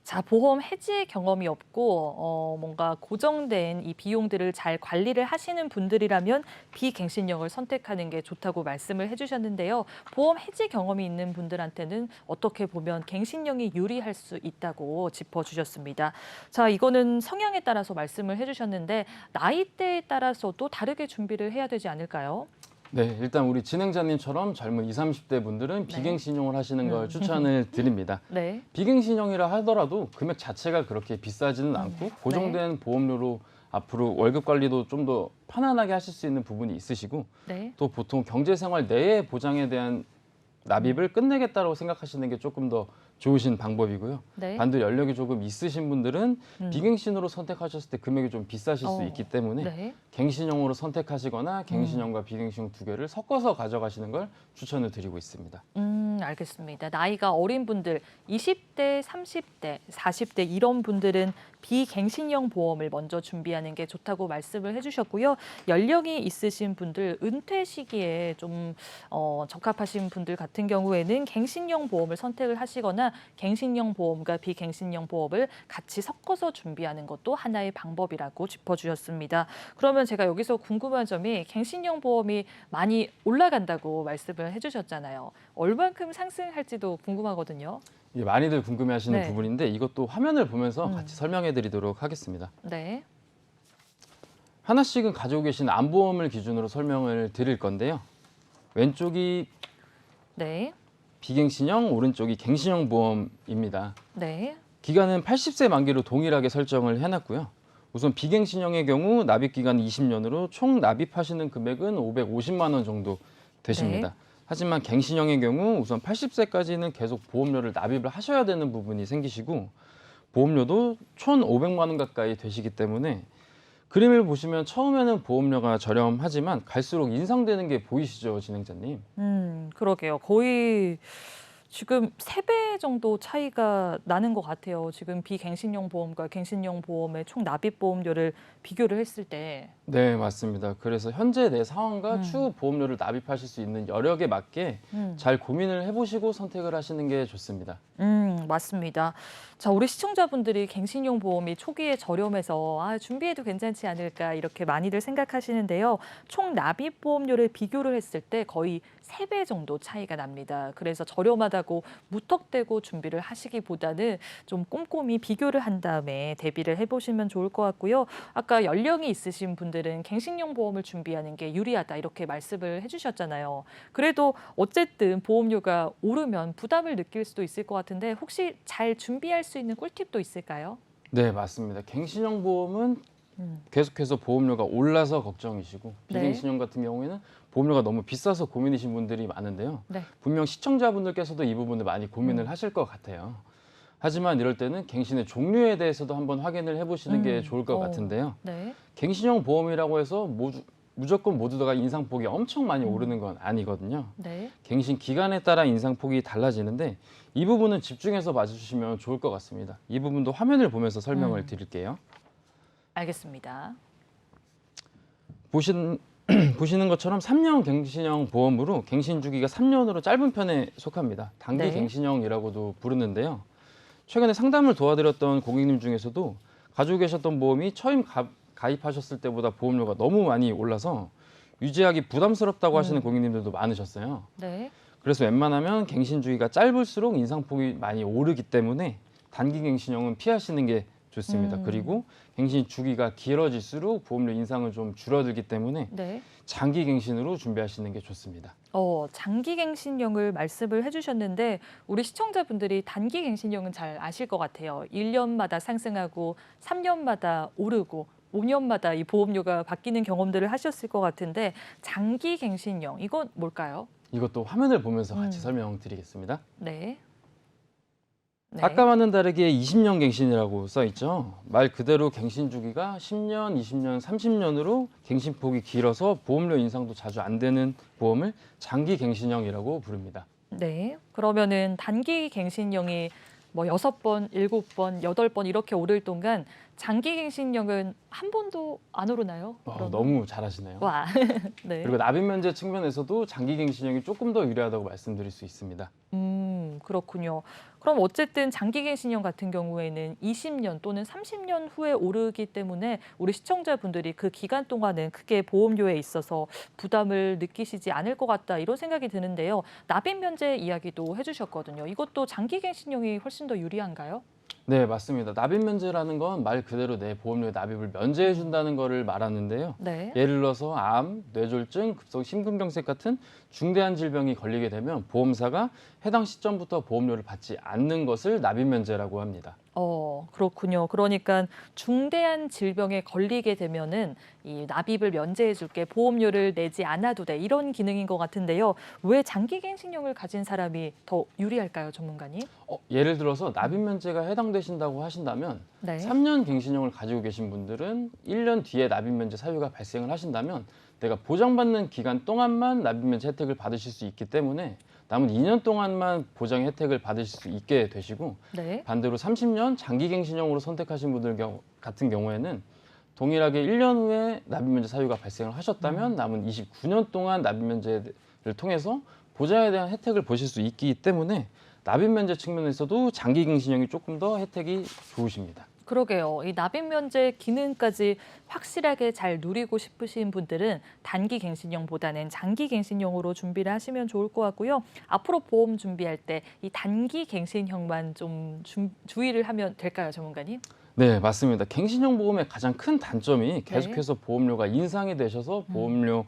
자, 보험 해지 경험이 없고 뭔가 고정된 이 비용들을 잘 관리를 하시는 분들이라면 비갱신형을 선택하는 게 좋다고 말씀을 해주셨는데요. 보험 해지 경험이 있는 분들한테는 어떻게 보면 갱신형이 유리할 수 있다고 짚어주셨습니다. 자, 이거는 성향에 따라서 말씀을 해주셨는데 나이대에 따라서도 다르게 준비를 해야 되지 않을까요? 네, 일단 우리 진행자님처럼 젊은 20, 30대 분들은 네. 비갱신형을 하시는 걸 추천을 드립니다. 네. 비갱신형이라 하더라도 금액 자체가 그렇게 비싸지는 않고 고정된 보험료로 앞으로 월급 관리도 좀 더 편안하게 하실 수 있는 부분이 있으시고 네. 또 보통 경제생활 내의 보장에 대한 납입을 끝내겠다고 생각하시는 게 조금 더 좋으신 방법이고요. 네. 반대 연력이 조금 있으신 분들은 비갱신으로 선택하셨을 때 금액이 좀 비싸실 수 있기 때문에 네. 갱신형으로 선택하시거나 갱신형과 비갱신형 두 개를 섞어서 가져가시는 걸 추천을 드리고 있습니다. 알겠습니다. 나이가 어린 분들, 20대, 30대, 40대 이런 분들은 비갱신형 보험을 먼저 준비하는 게 좋다고 말씀을 해주셨고요. 연령이 있으신 분들, 은퇴 시기에 좀 적합하신 분들 같은 경우에는 갱신형 보험을 선택을 하시거나 갱신형 보험과 비갱신형 보험을 같이 섞어서 준비하는 것도 하나의 방법이라고 짚어주셨습니다. 그러면 제가 여기서 궁금한 점이 갱신형 보험이 많이 올라간다고 말씀을 해주셨잖아요. 얼만큼 상승할지도 궁금하거든요. 이게 많이들 궁금해하시는 네. 부분인데 이것도 화면을 보면서 같이 설명해드리도록 하겠습니다. 네. 하나씩은 가지고 계신 안보험을 기준으로 설명을 드릴 건데요. 왼쪽이 네. 비갱신형, 오른쪽이 갱신형 보험입니다. 네. 기간은 80세 만기로 동일하게 설정을 해놨고요. 우선 비갱신형의 경우 납입 기간 20년으로 총 납입하시는 금액은 550만 원 정도 되십니다. 네. 하지만 갱신형의 경우 우선 80세까지는 계속 보험료를 납입을 하셔야 되는 부분이 생기시고 보험료도 1,500만 원 가까이 되시기 때문에 그림을 보시면 처음에는 보험료가 저렴하지만 갈수록 인상되는 게 보이시죠, 진행자님? 그러게요. 거의 지금 3배 정도 차이가 나는 것 같아요. 지금 비갱신형 보험과 갱신형 보험의 총 납입 보험료를 비교를 했을 때. 네, 맞습니다. 그래서 현재 내 상황과 추후 보험료를 납입하실 수 있는 여력에 맞게 잘 고민을 해보시고 선택을 하시는 게 좋습니다. 맞습니다. 자, 우리 시청자분들이 갱신형 보험이 초기에 저렴해서 준비해도 괜찮지 않을까 이렇게 많이들 생각하시는데요. 총 납입 보험료를 비교를 했을 때 거의 3배 정도 차이가 납니다. 그래서 저렴하다고 무턱대고 준비를 하시기보다는 좀 꼼꼼히 비교를 한 다음에 대비를 해보시면 좋을 것 같고요. 아까 연령이 있으신 분들은 갱신형 보험을 준비하는 게 유리하다 이렇게 말씀을 해주셨잖아요. 그래도 어쨌든 보험료가 오르면 부담을 느낄 수도 있을 것 같은데 혹시 잘 준비할 수 있는 꿀팁도 있을까요? 네, 맞습니다. 갱신형 보험은 계속해서 보험료가 올라서 걱정이시고 네. 비갱신형 같은 경우에는 보험료가 너무 비싸서 고민이신 분들이 많은데요. 네. 분명 시청자분들께서도 이 부분을 많이 고민을 하실 것 같아요. 하지만 이럴 때는 갱신의 종류에 대해서도 한번 확인을 해보시는 게 좋을 것 같은데요. 네. 갱신형 보험이라고 해서 무조건 모두 다가 인상폭이 엄청 많이 오르는 건 아니거든요. 네. 갱신 기간에 따라 인상폭이 달라지는데 이 부분은 집중해서 봐주시면 좋을 것 같습니다. 이 부분도 화면을 보면서 설명을 드릴게요. 알겠습니다. 보시는 것처럼 3년 갱신형 보험으로 갱신 주기가 3년으로 짧은 편에 속합니다. 단기 네. 갱신형이라고도 부르는데요. 최근에 상담을 도와드렸던 고객님 중에서도 가지고 계셨던 보험이 처음 가입하셨을 때보다 보험료가 너무 많이 올라서 유지하기 부담스럽다고 하시는 고객님들도 많으셨어요. 네. 그래서 웬만하면 갱신 주기가 짧을수록 인상폭이 많이 오르기 때문에 단기 갱신형은 피하시는 게 좋습니다. 그리고 갱신 주기가 길어질수록 보험료 인상은 좀 줄어들기 때문에 네. 장기 갱신으로 준비하시는 게 좋습니다. 장기 갱신형을 말씀을 해주셨는데 우리 시청자분들이 단기 갱신형은 잘 아실 것 같아요. 1년마다 상승하고 3년마다 오르고 5년마다 이 보험료가 바뀌는 경험들을 하셨을 것 같은데 장기 갱신형 이건 뭘까요? 이것도 화면을 보면서 같이 설명드리겠습니다. 네. 네. 아까와는 다르게 20년 갱신이라고 써 있죠. 말 그대로 갱신 주기가 10년, 20년, 30년으로 갱신폭이 길어서 보험료 인상도 자주 안 되는 보험을 장기 갱신형이라고 부릅니다. 네. 그러면은 단기 갱신형이 뭐 6번, 7번, 8번 이렇게 오를 동안 장기 갱신형은 한 번도 안 오르나요? 그러면? 너무 잘하시네요. 와. 네. 그리고 납입 면제 측면에서도 장기 갱신형이 조금 더 유리하다고 말씀드릴 수 있습니다. 그렇군요. 그럼 어쨌든 장기 갱신형 같은 경우에는 20년 또는 30년 후에 오르기 때문에 우리 시청자분들이 그 기간 동안은 크게 보험료에 있어서 부담을 느끼시지 않을 것 같다 이런 생각이 드는데요. 납입 면제 이야기도 해주셨거든요. 이것도 장기 갱신형이 훨씬 더 유리한가요? 네, 맞습니다. 납입 면제라는 건 말 그대로 내 보험료의 납입을 면제해 준다는 거를 말하는데요. 네. 예를 들어서 암, 뇌졸중, 급성 심근병색 같은 중대한 질병이 걸리게 되면 보험사가 해당 시점부터 보험료를 받지 않는 것을 납입 면제라고 합니다. 그렇군요. 그러니까 중대한 질병에 걸리게 되면은 이 납입을 면제해 줄게 보험료를 내지 않아도 돼 이런 기능인 것 같은데요. 왜 장기 갱신형을 가진 사람이 더 유리할까요, 전문가님? 예를 들어서 납입 면제가 해당되신다고 하신다면 네. 3년 갱신형을 가지고 계신 분들은 1년 뒤에 납입 면제 사유가 발생을 하신다면 내가 보장받는 기간 동안만 납입 면제 혜택을 받으실 수 있기 때문에 남은 2년 동안만 보장 혜택을 받으실 수 있게 되시고 네. 반대로 30년 장기 갱신형으로 선택하신 분들 같은 경우에는 동일하게 1년 후에 납입 면제 사유가 발생을 하셨다면 남은 29년 동안 납입 면제를 통해서 보장에 대한 혜택을 보실 수 있기 때문에 납입 면제 측면에서도 장기 갱신형이 조금 더 혜택이 좋으십니다. 그러게요. 이 납입 면제 기능까지 확실하게 잘 누리고 싶으신 분들은 단기 갱신형보다는 장기 갱신형으로 준비를 하시면 좋을 것 같고요. 앞으로 보험 준비할 때 이 단기 갱신형만 좀 주의를 하면 될까요, 전문가님? 네, 맞습니다. 갱신형 보험의 가장 큰 단점이 계속해서 보험료가 인상이 되셔서 보험료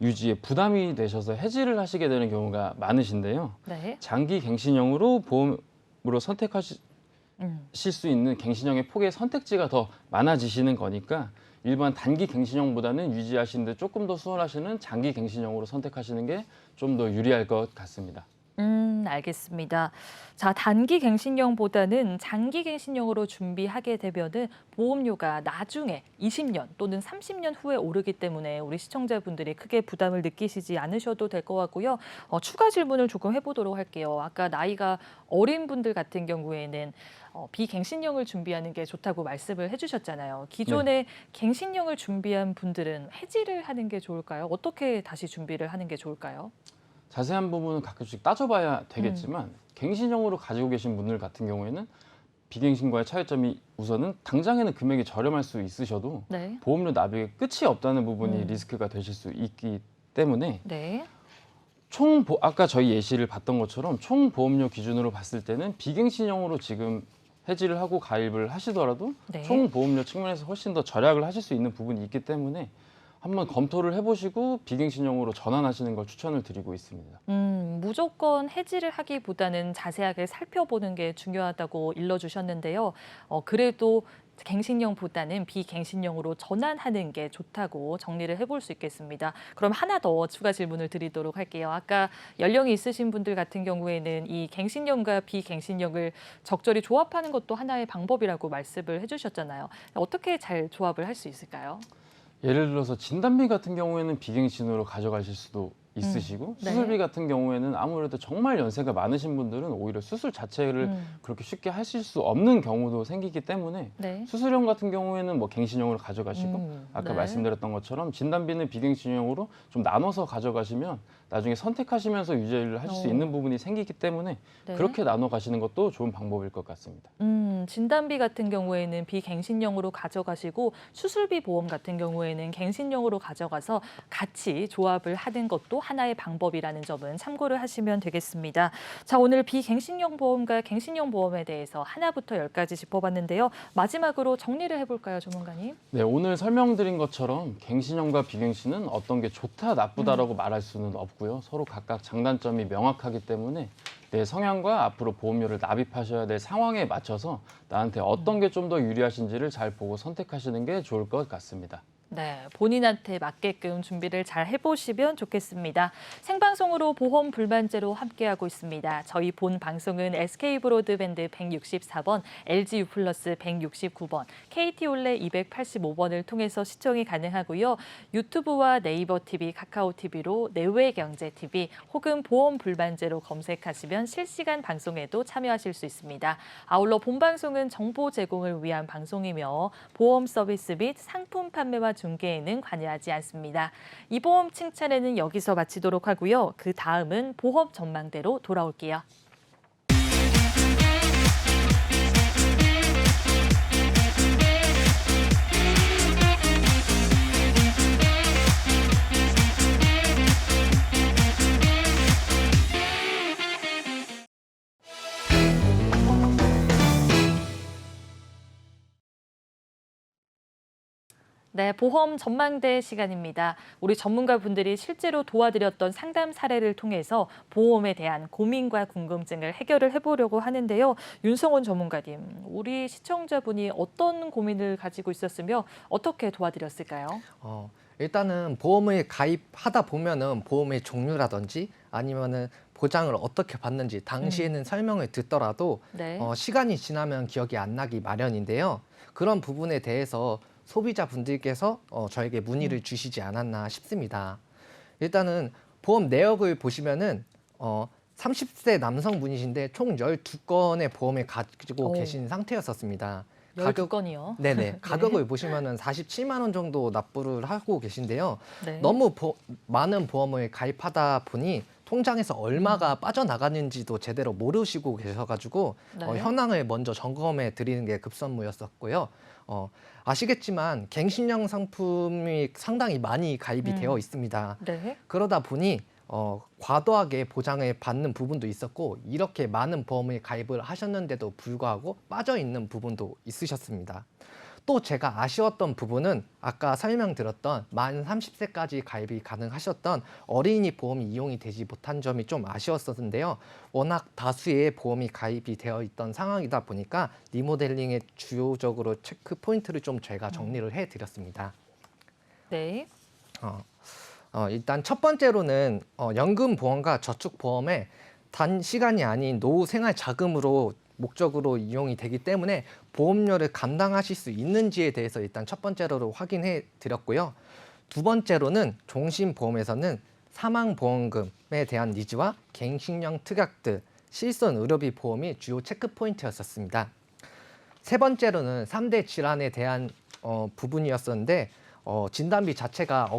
유지에 부담이 되셔서 해지를 하시게 되는 경우가 많으신데요. 네. 장기 갱신형으로 보험으로 선택하실 수 있는 갱신형의 폭의 선택지가 더 많아지시는 거니까 일반 단기 갱신형보다는 유지하시는데 조금 더 수월하시는 장기 갱신형으로 선택하시는 게 좀 더 유리할 것 같습니다. 알겠습니다. 자, 단기 갱신형보다는 장기 갱신형으로 준비하게 되면은 보험료가 나중에 20년 또는 30년 후에 오르기 때문에 우리 시청자분들이 크게 부담을 느끼시지 않으셔도 될 것 같고요. 추가 질문을 조금 해보도록 할게요. 아까 나이가 어린 분들 같은 경우에는 비갱신형을 준비하는 게 좋다고 말씀을 해주셨잖아요. 기존에 갱신형을 준비한 분들은 해지를 하는 게 좋을까요? 어떻게 다시 준비를 하는 게 좋을까요? 자세한 부분은 가끔씩 따져봐야 되겠지만 갱신형으로 가지고 계신 분들 같은 경우에는 비갱신과의 차이점이 우선은 당장에는 금액이 저렴할 수 있으셔도 네. 보험료 납입에 끝이 없다는 부분이 리스크가 되실 수 있기 때문에 네. 아까 저희 예시를 봤던 것처럼 총 보험료 기준으로 봤을 때는 비갱신형으로 지금 해지를 하고 가입을 하시더라도 네. 총 보험료 측면에서 훨씬 더 절약을 하실 수 있는 부분이 있기 때문에 한번 검토를 해보시고 비갱신형으로 전환하시는 걸 추천을 드리고 있습니다. 무조건 해지를 하기보다는 자세하게 살펴보는 게 중요하다고 일러주셨는데요. 그래도 갱신형보다는 비갱신형으로 전환하는 게 좋다고 정리를 해볼 수 있겠습니다. 그럼 하나 더 추가 질문을 드리도록 할게요. 아까 연령이 있으신 분들 같은 경우에는 이 갱신형과 비갱신형을 적절히 조합하는 것도 하나의 방법이라고 말씀을 해주셨잖아요. 어떻게 잘 조합을 할 수 있을까요? 예를 들어서 진단비 같은 경우에는 비갱신으로 가져가실 수도 있으시고 네. 수술비 같은 경우에는 아무래도 정말 연세가 많으신 분들은 오히려 수술 자체를 그렇게 쉽게 하실 수 없는 경우도 생기기 때문에 네. 수술형 같은 경우에는 뭐 갱신형으로 가져가시고 아까 네. 말씀드렸던 것처럼 진단비는 비갱신형으로 좀 나눠서 가져가시면 나중에 선택하시면서 유지를 하실 수 있는 부분이 생기기 때문에 네. 그렇게 나눠 가시는 것도 좋은 방법일 것 같습니다. 진단비 같은 경우에는 비갱신형으로 가져가시고 수술비 보험 같은 경우에는 갱신형으로 가져가서 같이 조합을 하는 것도 하나의 방법이라는 점은 참고를 하시면 되겠습니다. 자, 오늘 비갱신형 보험과 갱신형 보험에 대해서 하나부터 10까지 짚어봤는데요. 마지막으로 정리를 해볼까요, 전문가님? 네, 오늘 설명드린 것처럼 갱신형과 비갱신은 어떤 게 좋다, 나쁘다라고 말할 수는 없고요. 서로 각각 장단점이 명확하기 때문에 내 성향과 앞으로 보험료를 납입하셔야 될 상황에 맞춰서 나한테 어떤 게 좀 더 유리하신지를 잘 보고 선택하시는 게 좋을 것 같습니다. 네, 본인한테 맞게끔 준비를 잘 해보시면 좋겠습니다. 생방송으로 보험 불만제로 함께하고 있습니다. 저희 본 방송은 SK브로드밴드 164번, LG U+, 169번, KT올레 285번을 통해서 시청이 가능하고요. 유튜브와 네이버 TV, 카카오 TV로 내외경제TV 혹은 보험 불만제로 검색하시면 실시간 방송에도 참여하실 수 있습니다. 아울러 본 방송은 정보 제공을 위한 방송이며 보험 서비스 및 상품 판매와 중개에는 관여하지 않습니다. 이 보험 칭찬에는 여기서 마치도록 하고요. 그 다음은 보험 전망대로 돌아올게요. 네, 보험 전망대 시간입니다. 우리 전문가분들이 실제로 도와드렸던 상담 사례를 통해서 보험에 대한 고민과 궁금증을 해결을 해보려고 하는데요. 윤성원 전문가님, 우리 시청자분이 어떤 고민을 가지고 있었으며 어떻게 도와드렸을까요? 일단은 보험을 가입하다 보면은 보험의 종류라든지 아니면은 보장을 어떻게 받는지 당시에는 설명을 듣더라도 네. 시간이 지나면 기억이 안 나기 마련인데요. 그런 부분에 대해서 소비자분들께서 저에게 문의를 주시지 않았나 싶습니다. 일단은 보험 내역을 보시면은 30세 남성분이신데 총 12건의 보험을 가지고 계신 상태였었습니다. 12건이요? 네네. 가격을 보시면은 47만 원 정도 납부를 하고 계신데요. 네. 너무 많은 보험을 가입하다 보니 통장에서 얼마가 빠져나가는지도 제대로 모르시고 계셔가지고 네. 현황을 먼저 점검해 드리는 게 급선무였었고요. 아시겠지만 갱신형 상품이 상당히 많이 가입이 되어 있습니다. 네. 그러다 보니 과도하게 보장을 받는 부분도 있었고 이렇게 많은 보험을 가입을 하셨는데도 불구하고 빠져 있는 부분도 있으셨습니다. 또 제가 아쉬웠던 부분은 아까 설명드렸던 만 30세까지 가입이 가능하셨던 어린이 보험이 이용이 되지 못한 점이 좀 아쉬웠었는데요. 워낙 다수의 보험이 가입이 되어 있던 상황이다 보니까 리모델링의 주요적으로 체크 포인트를 좀 제가 정리를 해드렸습니다. 네. 일단 첫 번째로는 연금보험과 저축보험에 단시간이 아닌 노후 생활 자금으로 목적으로 이용이 되기 때문에 보험료를 감당하실 수 있는지에 대해서 일단 첫 번째로 확인해 드렸고요. 두 번째로는 종신보험에서는 사망보험금에 대한 니즈와 갱신형 특약들, 실손 의료비 보험이 주요 체크 포인트였었습니다. 세 번째로는 3대 질환에 대한 부분이었었는데 진단비 자체가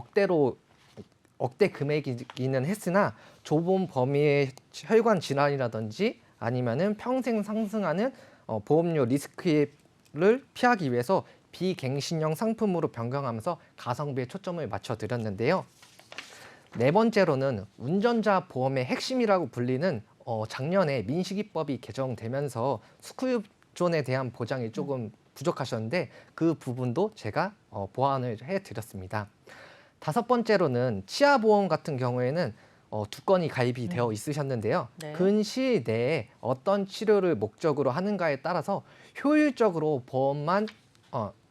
억대 금액이기는 했으나 좁은 범위의 혈관 질환이라든지 아니면은 평생 상승하는 보험료 리스크를 피하기 위해서 비갱신형 상품으로 변경하면서 가성비에 초점을 맞춰 드렸는데요. 네 번째로는 운전자 보험의 핵심이라고 불리는 작년에 민식이법이 개정되면서 스크류존에 대한 보장이 조금 부족하셨는데 그 부분도 제가 보완을 해드렸습니다. 다섯 번째로는 치아보험 같은 경우에는 2건이 가입이 되어 있으셨는데요. 네. 근시일 내에 어떤 치료를 목적으로 하는가에 따라서 효율적으로 보험만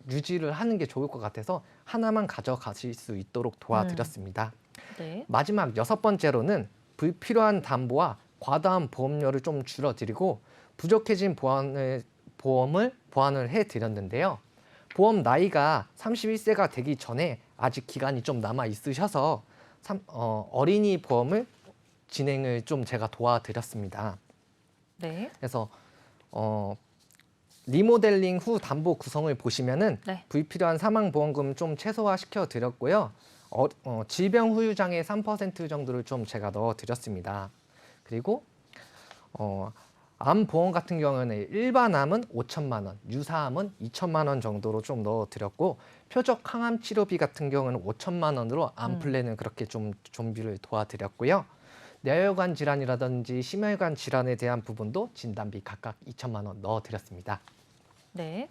유지를 하는 게 좋을 것 같아서 하나만 가져가실 수 있도록 도와드렸습니다. 네. 마지막 여섯 번째로는 불필요한 담보와 과다한 보험료를 좀 줄여드리고 부족해진 보험을 보완을 해드렸는데요. 보험 나이가 31세가 되기 전에 아직 기간이 좀 남아 있으셔서 어린이 보험을 진행을 좀 제가 도와드렸습니다. 네. 그래서 리모델링 후 담보 구성을 보시면은 네. 불필요한 사망보험금 좀 최소화시켜 드렸고요. 질병 후유 장애 3% 정도를 좀 제가 넣어 드렸습니다. 그리고 암 보험 같은 경우는 일반 암은 5천만 원, 유사암은 2천만 원 정도로 좀 넣어드렸고 표적 항암 치료비 같은 경우는 5천만 원으로 암 플랜은 그렇게 좀 준비를 도와드렸고요. 뇌혈관 질환이라든지 심혈관 질환에 대한 부분도 진단비 각각 2천만 원 넣어드렸습니다. 네.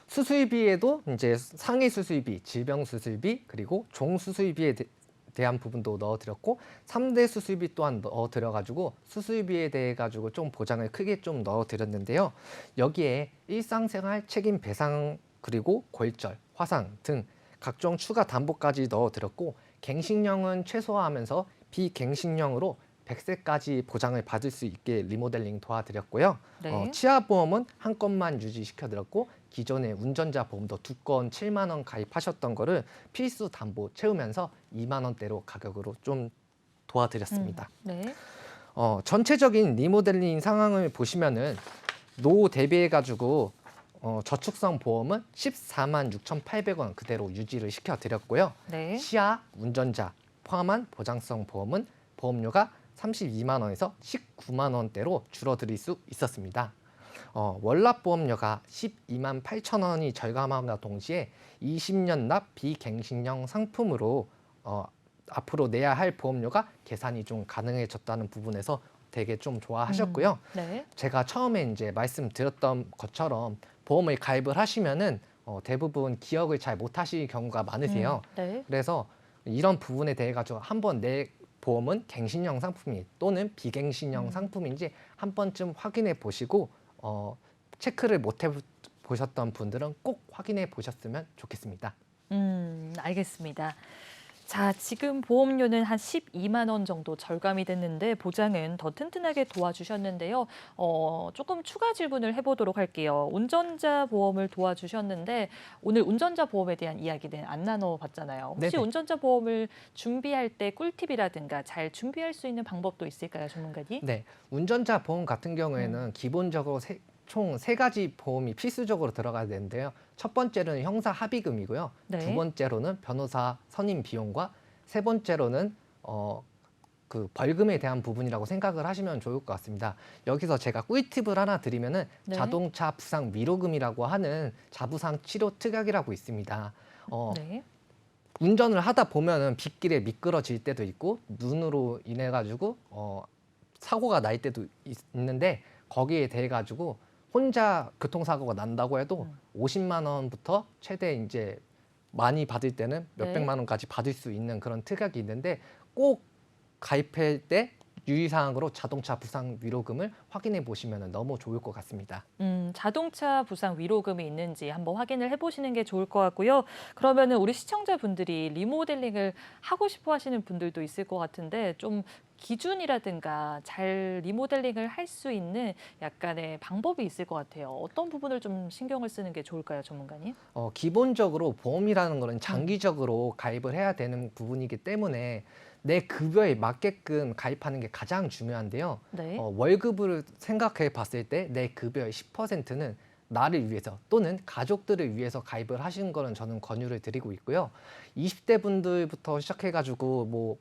수술비에도 이제 상해 수술비, 질병 수술비, 그리고 종 수술비에 대한 부분도 넣어드렸고 3대 수술비 또한 넣어드려가지고 수술비에 대해 가지고 좀 보장을 크게 좀 넣어드렸는데요. 여기에 일상생활 책임 배상 그리고 골절, 화상 등 각종 추가 담보까지 넣어드렸고 갱신형은 최소화하면서 비갱신형으로 100세까지 보장을 받을 수 있게 리모델링 도와드렸고요. 네. 치아보험은 한 건만 유지시켜드렸고 기존의 운전자 보험도 2건 7만 원 가입하셨던 거를 필수 담보 채우면서 2만 원대로 가격으로 좀 도와드렸습니다. 네. 전체적인 리모델링 상황을 보시면은 노후 대비해가지고 저축성 보험은 14만 6,800원 그대로 유지를 시켜드렸고요. 네. 치아, 운전자 포함한 보장성 보험은 보험료가 32만 원에서 19만 원대로 줄어들 수 있었습니다. 월납보험료가 12만 8천 원이 절감함과 동시에 20년 납 비갱신형 상품으로 앞으로 내야 할 보험료가 계산이 좀 가능해졌다는 부분에서 되게 좀 좋아하셨고요. 네. 제가 처음에 이제 말씀드렸던 것처럼 보험을 가입을 하시면은 대부분 기억을 잘 못하실 경우가 많으세요. 네. 그래서 이런 부분에 대해 가지고 한번 내 보험은 갱신형 상품이 또는 비갱신형 상품인지 한 번쯤 확인해 보시고 체크를 못 해 보셨던 분들은 꼭 확인해 보셨으면 좋겠습니다. 알겠습니다. 자, 지금 보험료는 한 12만 원 정도 절감이 됐는데 보장은 더 튼튼하게 도와주셨는데요. 조금 추가 질문을 해보도록 할게요. 운전자 보험을 도와주셨는데 오늘 운전자 보험에 대한 이야기는 안 나눠봤잖아요. 혹시 네네. 운전자 보험을 준비할 때 꿀팁이라든가 잘 준비할 수 있는 방법도 있을까요, 전문가님? 네, 운전자 보험 같은 경우에는 기본적으로 총 3가지 보험이 필수적으로 들어가야 되는데요. 첫 번째로는 형사 합의금이고요. 네. 두 번째로는 변호사 선임 비용과 세 번째로는 그 벌금에 대한 부분이라고 생각을 하시면 좋을 것 같습니다. 여기서 제가 꿀팁을 하나 드리면은 네. 자동차 부상 위로금이라고 하는 자부상 치료 특약이라고 있습니다. 네. 운전을 하다 보면은 빗길에 미끄러질 때도 있고 눈으로 인해 가지고 사고가 날 때도 있는데 거기에 대해 가지고 혼자 교통사고가 난다고 해도 50만 원부터 최대 이제 많이 받을 때는 몇백만 원까지 받을 수 있는 그런 특약이 있는데 꼭 가입할 때 유의사항으로 자동차 부상 위로금을 확인해 보시면 너무 좋을 것 같습니다. 자동차 부상 위로금이 있는지 한번 확인을 해보시는 게 좋을 것 같고요. 그러면은 우리 시청자분들이 리모델링을 하고 싶어 하시는 분들도 있을 것 같은데 좀 기준이라든가 잘 리모델링을 할 수 있는 약간의 방법이 있을 것 같아요. 어떤 부분을 좀 신경을 쓰는 게 좋을까요, 전문가님? 기본적으로 보험이라는 거는 장기적으로 가입을 해야 되는 부분이기 때문에 내 급여에 맞게끔 가입하는 게 가장 중요한데요. 네. 월급을 생각해 봤을 때 내 급여의 10%는 나를 위해서 또는 가족들을 위해서 가입을 하시는 거는 저는 권유를 드리고 있고요. 20대 분들부터 시작해가지고 뭐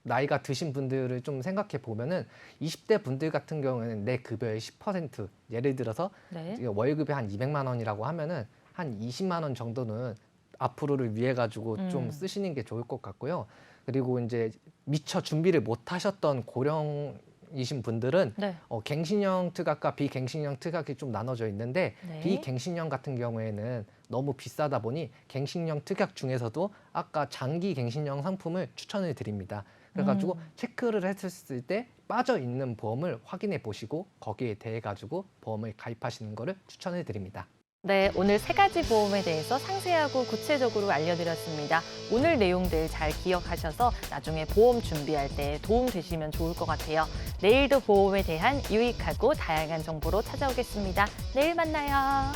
나이가 드신 분들을 좀 생각해 보면은 20대 분들 같은 경우에는 내 급여의 10% 예를 들어서 네. 월급이 한 200만 원이라고 하면은 한 20만 원 정도는 앞으로를 위해 가지고 좀 쓰시는 게 좋을 것 같고요. 그리고 이제 미처 준비를 못 하셨던 고령이신 분들은 네. 갱신형 특약과 비갱신형 특약이 좀 나눠져 있는데 네. 비갱신형 같은 경우에는 너무 비싸다 보니 갱신형 특약 중에서도 아까 장기 갱신형 상품을 추천을 드립니다. 그래가지고 체크를 했을 때 빠져 있는 보험을 확인해 보시고 거기에 대해 가지고 보험을 가입하시는 것을 추천을 드립니다. 네, 오늘 3가지 보험에 대해서 상세하고 구체적으로 알려드렸습니다. 오늘 내용들 잘 기억하셔서 나중에 보험 준비할 때 도움 되시면 좋을 것 같아요. 내일도 보험에 대한 유익하고 다양한 정보로 찾아오겠습니다. 내일 만나요.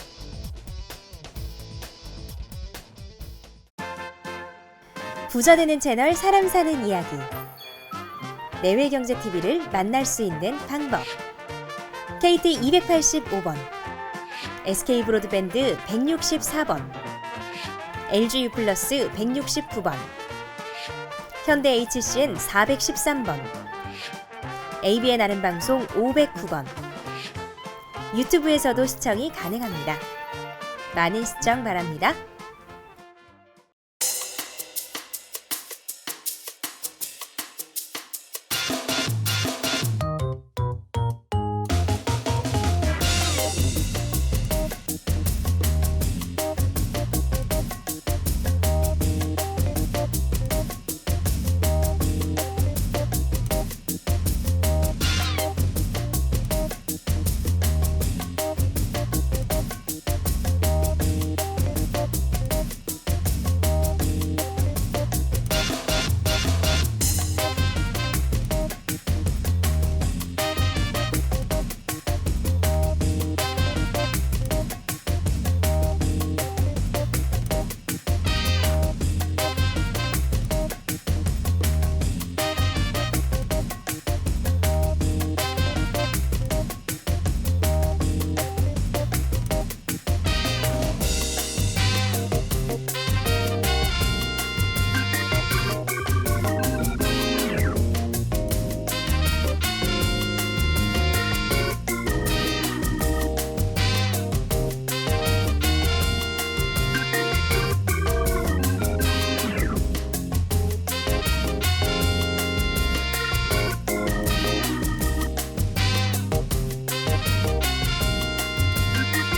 부자 되는 채널 사람 사는 이야기. 내외경제TV를 만날 수 있는 방법. KT 285번, SK브로드밴드 164번, LGU 플러스 169번, 현대 HCN 413번, ABN 아는 방송 509번, 유튜브에서도 시청이 가능합니다. 많은 시청 바랍니다.